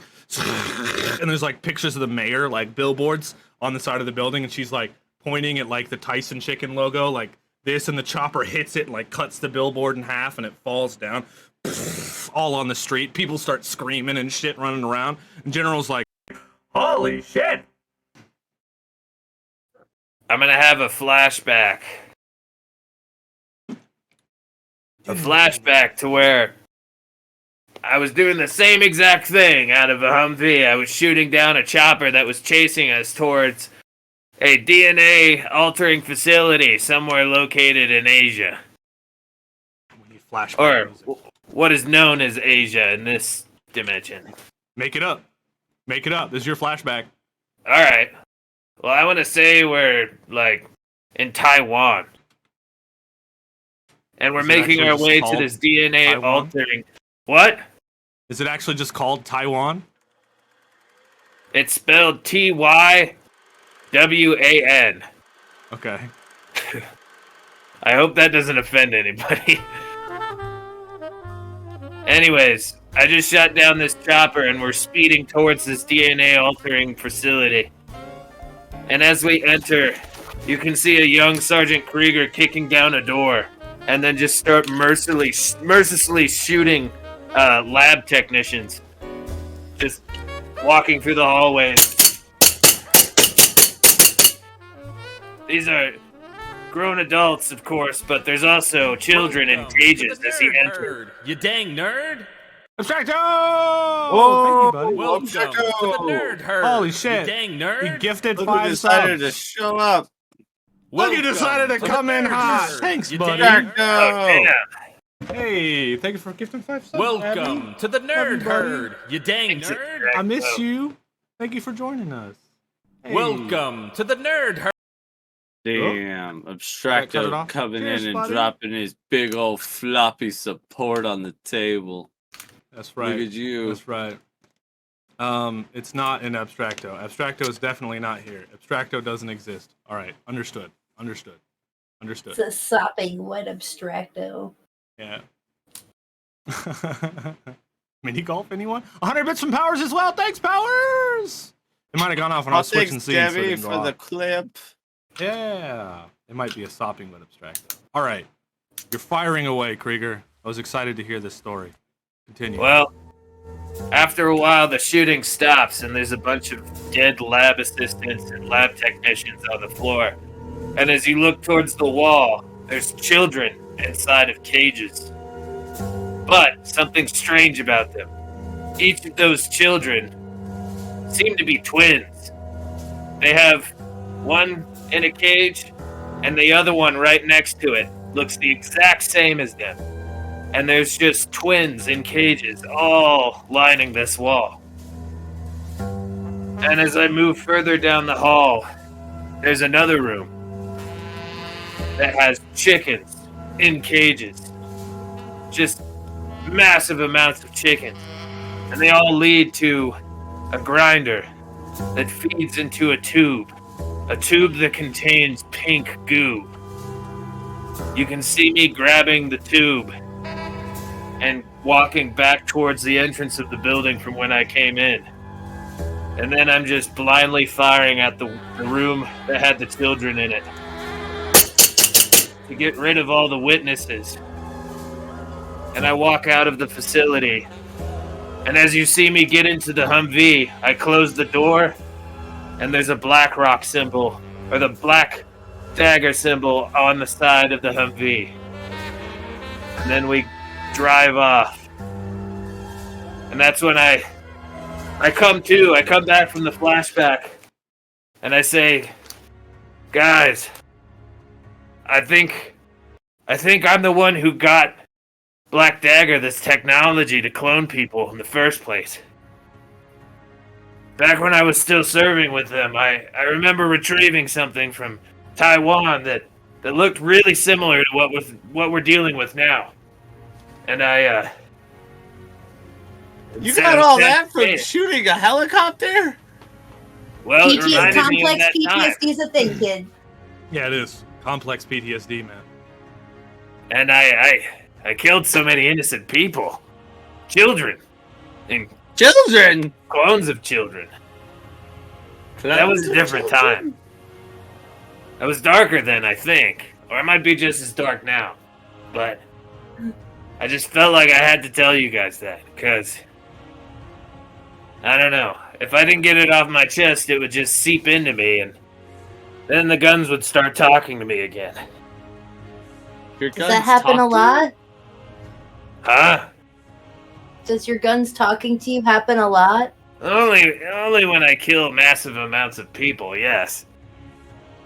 And there's like pictures of the mayor, like billboards on the side of the building, and she's like pointing at like the Tyson Chicken logo, like this, and the chopper hits it and like cuts the billboard in half, and it falls down all on the street. People start screaming and shit running around, and General's like, holy shit. I'm gonna have a flashback. A flashback to where I was doing the same exact thing out of a Humvee. I was shooting down a chopper that was chasing us towards a DNA altering facility somewhere located in Asia. We need flashback Or music. what is known as Asia in this dimension. Make it up. Make it up. This is your flashback. Alright. Well, I want to say we're, like, in Taiwan. And we're Is it making actually our just way to called this DNA Taiwan? altering. What? Is it actually just called Taiwan? It's spelled Tywan. Okay. I hope that doesn't offend anybody. Anyways, I just shot down this chopper and we're speeding towards this DNA altering facility. And as we enter, you can see a young Sergeant Krieger kicking down a door and then just start mercilessly shooting lab technicians. Just walking through the hallways. These are grown adults, of course, but there's also children in cages as he enters. You dang nerd! Abstracto! Oh, thank you, buddy. Welcome to the nerd herd. Holy shit. You dang nerd! You gifted Look who 5 decided subs. to show up. Look, you decided to the come in nerd hot. herd. Thanks, You buddy. dang Oh, damn. Hey, thank you for gifting 5 subs. Welcome Abby. to the nerd Everybody. herd. You dang nerd! I miss you. Thank you for joining us. Hey. Welcome to the nerd herd. Damn, Cut it Abstracto off. coming Cheers, in and buddy. dropping his big old floppy support on the table. That's right. Look at you. That's right. It's not in Abstracto. Abstracto is definitely not here. Abstracto doesn't exist. All right, understood. Understood. It's a sopping wet abstracto. Yeah. Mini golf, anyone? 100 bits from Powers as well. Thanks, Powers. It might have gone off when I was switching Thanks, scenes. So it Debbie, didn't go for the off. clip. Yeah. It might be a sopping wet Abstracto. All right. You're firing away, Krieger. I was excited to hear this story. Continue. Well, after a while, the shooting stops, and there's a bunch of dead lab assistants and lab technicians on the floor. And as you look towards the wall, there's children inside of cages. But something strange about them. Each of those children seem to be twins. They have one in a cage, and the other one right next to it looks the exact same as them. And there's just twins in cages all lining this wall. And as I move further down the hall, there's another room that has chickens in cages. Just massive amounts of chickens. And they all lead to a grinder that feeds into a tube that contains pink goo. You can see me grabbing the tube and walking back towards the entrance of the building from when I came in. And then I'm just blindly firing at the room that had the children in it to get rid of all the witnesses. And I walk out of the facility. And as you see me get into the Humvee, I close the door, and there's a black rock symbol, or the black dagger symbol on the side of the Humvee. And then we drive off. And that's when I come to. I come back from the flashback, and I say, guys, I think I'm the one who got Black Dagger this technology to clone people in the first place. Back when I was still serving with them, I remember retrieving something from Taiwan that looked really similar to what we're dealing with now. And You got all that from shooting a helicopter? Well, it reminded me of Complex that time. PTSD is a thing, kid. Yeah, it is. Complex PTSD, man. And I killed so many innocent people. Children. And Children? clones of children. That was a different time. That was darker then, I think. Or it might be just as dark now. But I just felt like I had to tell you guys that, because I don't know. If I didn't get it off my chest, it would just seep into me, and then the guns would start talking to me again. Your Does that happen a lot? Huh? Does your guns talking to you happen a lot? Only when I kill massive amounts of people, yes.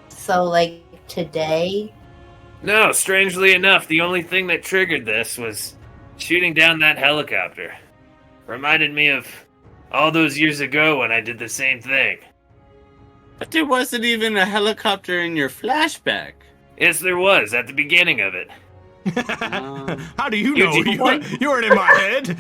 So, like, today? No, strangely enough, the only thing that triggered this was shooting down that helicopter. Reminded me of all those years ago when I did the same thing. But there wasn't even a helicopter in your flashback. Yes, there was, at the beginning of it. How do you know? You weren't in my head.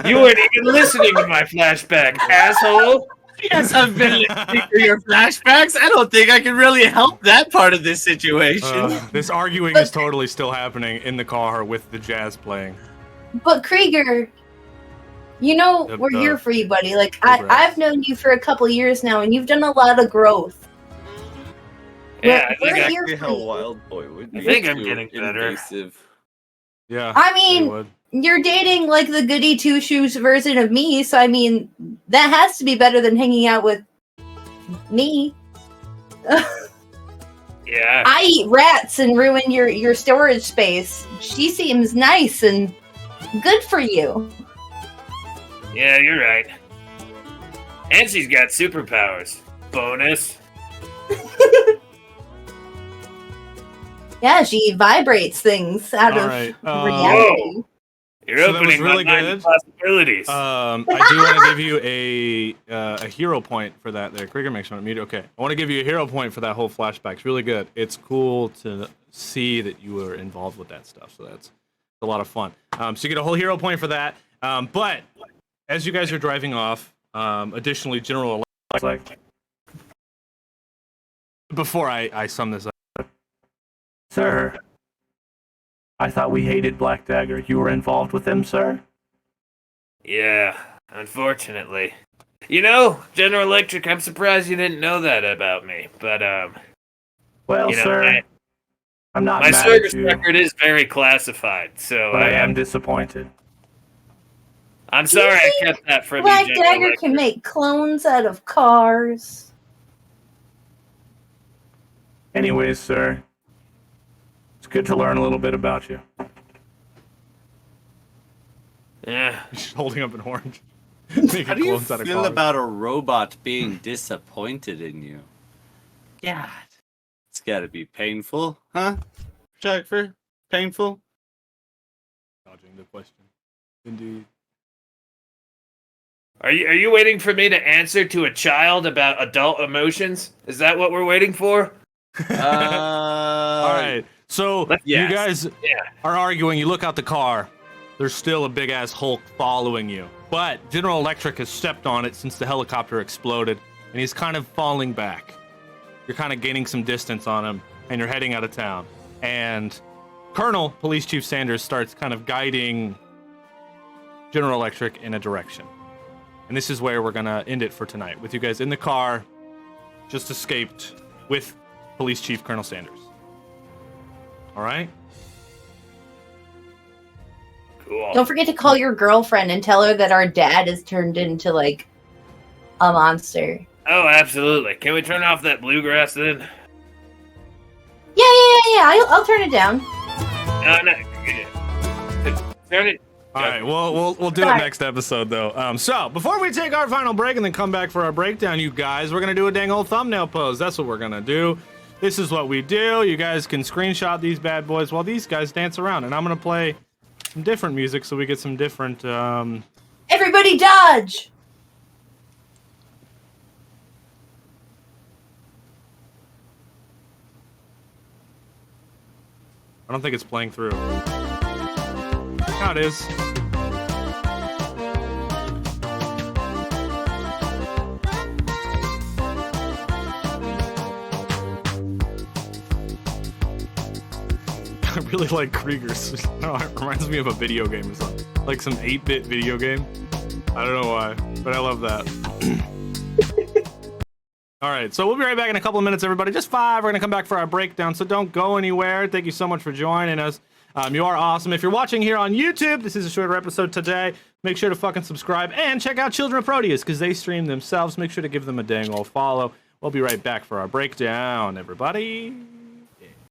You weren't even listening to my flashback, asshole. Yes, I've been listening to your flashbacks. I don't think I can really help that part of this situation. This arguing is totally still happening in the car with the jazz playing. But Krieger, we're here for you, buddy. Like I've known you for a couple years now, and you've done a lot of growth. Yeah, I we're think here for How you. Wild Boy would be. I think I'm too getting better. invasive. Yeah. I mean, you're dating like the goody two shoes version of me, so I mean that has to be better than hanging out with me. Yeah. I eat rats and ruin your storage space. She seems nice and good for you. Yeah, you're right. And she's got superpowers. Bonus. Yeah, she vibrates things out of right, reality. You're So that opening was really my mind good. to possibilities. I do want to give you a hero point for that there. Krieger makes sure I'm muted. Okay. I want to give you a hero point for that whole flashback. It's really good. It's cool to see that you were involved with that stuff. So that's a lot of fun. So you get a whole hero point for that. But as you guys are driving off, additionally, General Electric, before I sum this up. Sir, I thought we hated Black Dagger. You were involved with them, sir? Yeah, unfortunately. General Electric, I'm surprised you didn't know that about me. But, Well, sir, I'm not my mad service at you, record is very classified, so but I am disappointed. I'm sorry I kept that from Black you, General Dagger Electric. can make clones out of cars. Anyways, sir, it's good to learn a little bit about you. Yeah. He's holding up an orange. How do you feel about a robot being disappointed in you? God. It's gotta be painful, huh? Jennifer? Painful? Dodging the question. Indeed. Are you waiting for me to answer to a child about adult emotions? Is that what we're waiting for? All right. So yes. you guys are arguing. You look out the car. There's still a big ass Hulk following you. But General Electric has stepped on it since the helicopter exploded, and he's kind of falling back. You're kind of gaining some distance on him, and you're heading out of town. And Colonel Police Chief Sanders starts kind of guiding General Electric in a direction. And this is where we're going to end it for tonight, with you guys in the car, just escaped with Police Chief Colonel Sanders. All right? Cool. Don't forget to call your girlfriend and tell her that our dad is turned into, like, a monster. Oh, absolutely. Can we turn off that bluegrass then? Yeah. I'll turn it down. No. Turn it. All right, we'll do it next episode, though. So, before we take our final break and then come back for our breakdown, you guys, we're going to do a dang old thumbnail pose. That's what we're going to do. This is what we do. You guys can screenshot these bad boys while these guys dance around. And I'm going to play some different music so we get some different... Everybody dodge! I don't think it's playing through. Now it is. I really like Krieger's. Oh, it reminds me of a video game or something. Like some 8-bit video game. I don't know why, but I love that. All right, so we'll be right back in a couple of minutes, everybody. Just 5. We're going to come back for our breakdown, so don't go anywhere. Thank you so much for joining us. You are awesome. If you're watching here on YouTube, this is a shorter episode today. Make sure to fucking subscribe and check out Children of Proteus because they stream themselves. Make sure to give them a dang old follow. We'll be right back for our breakdown, everybody.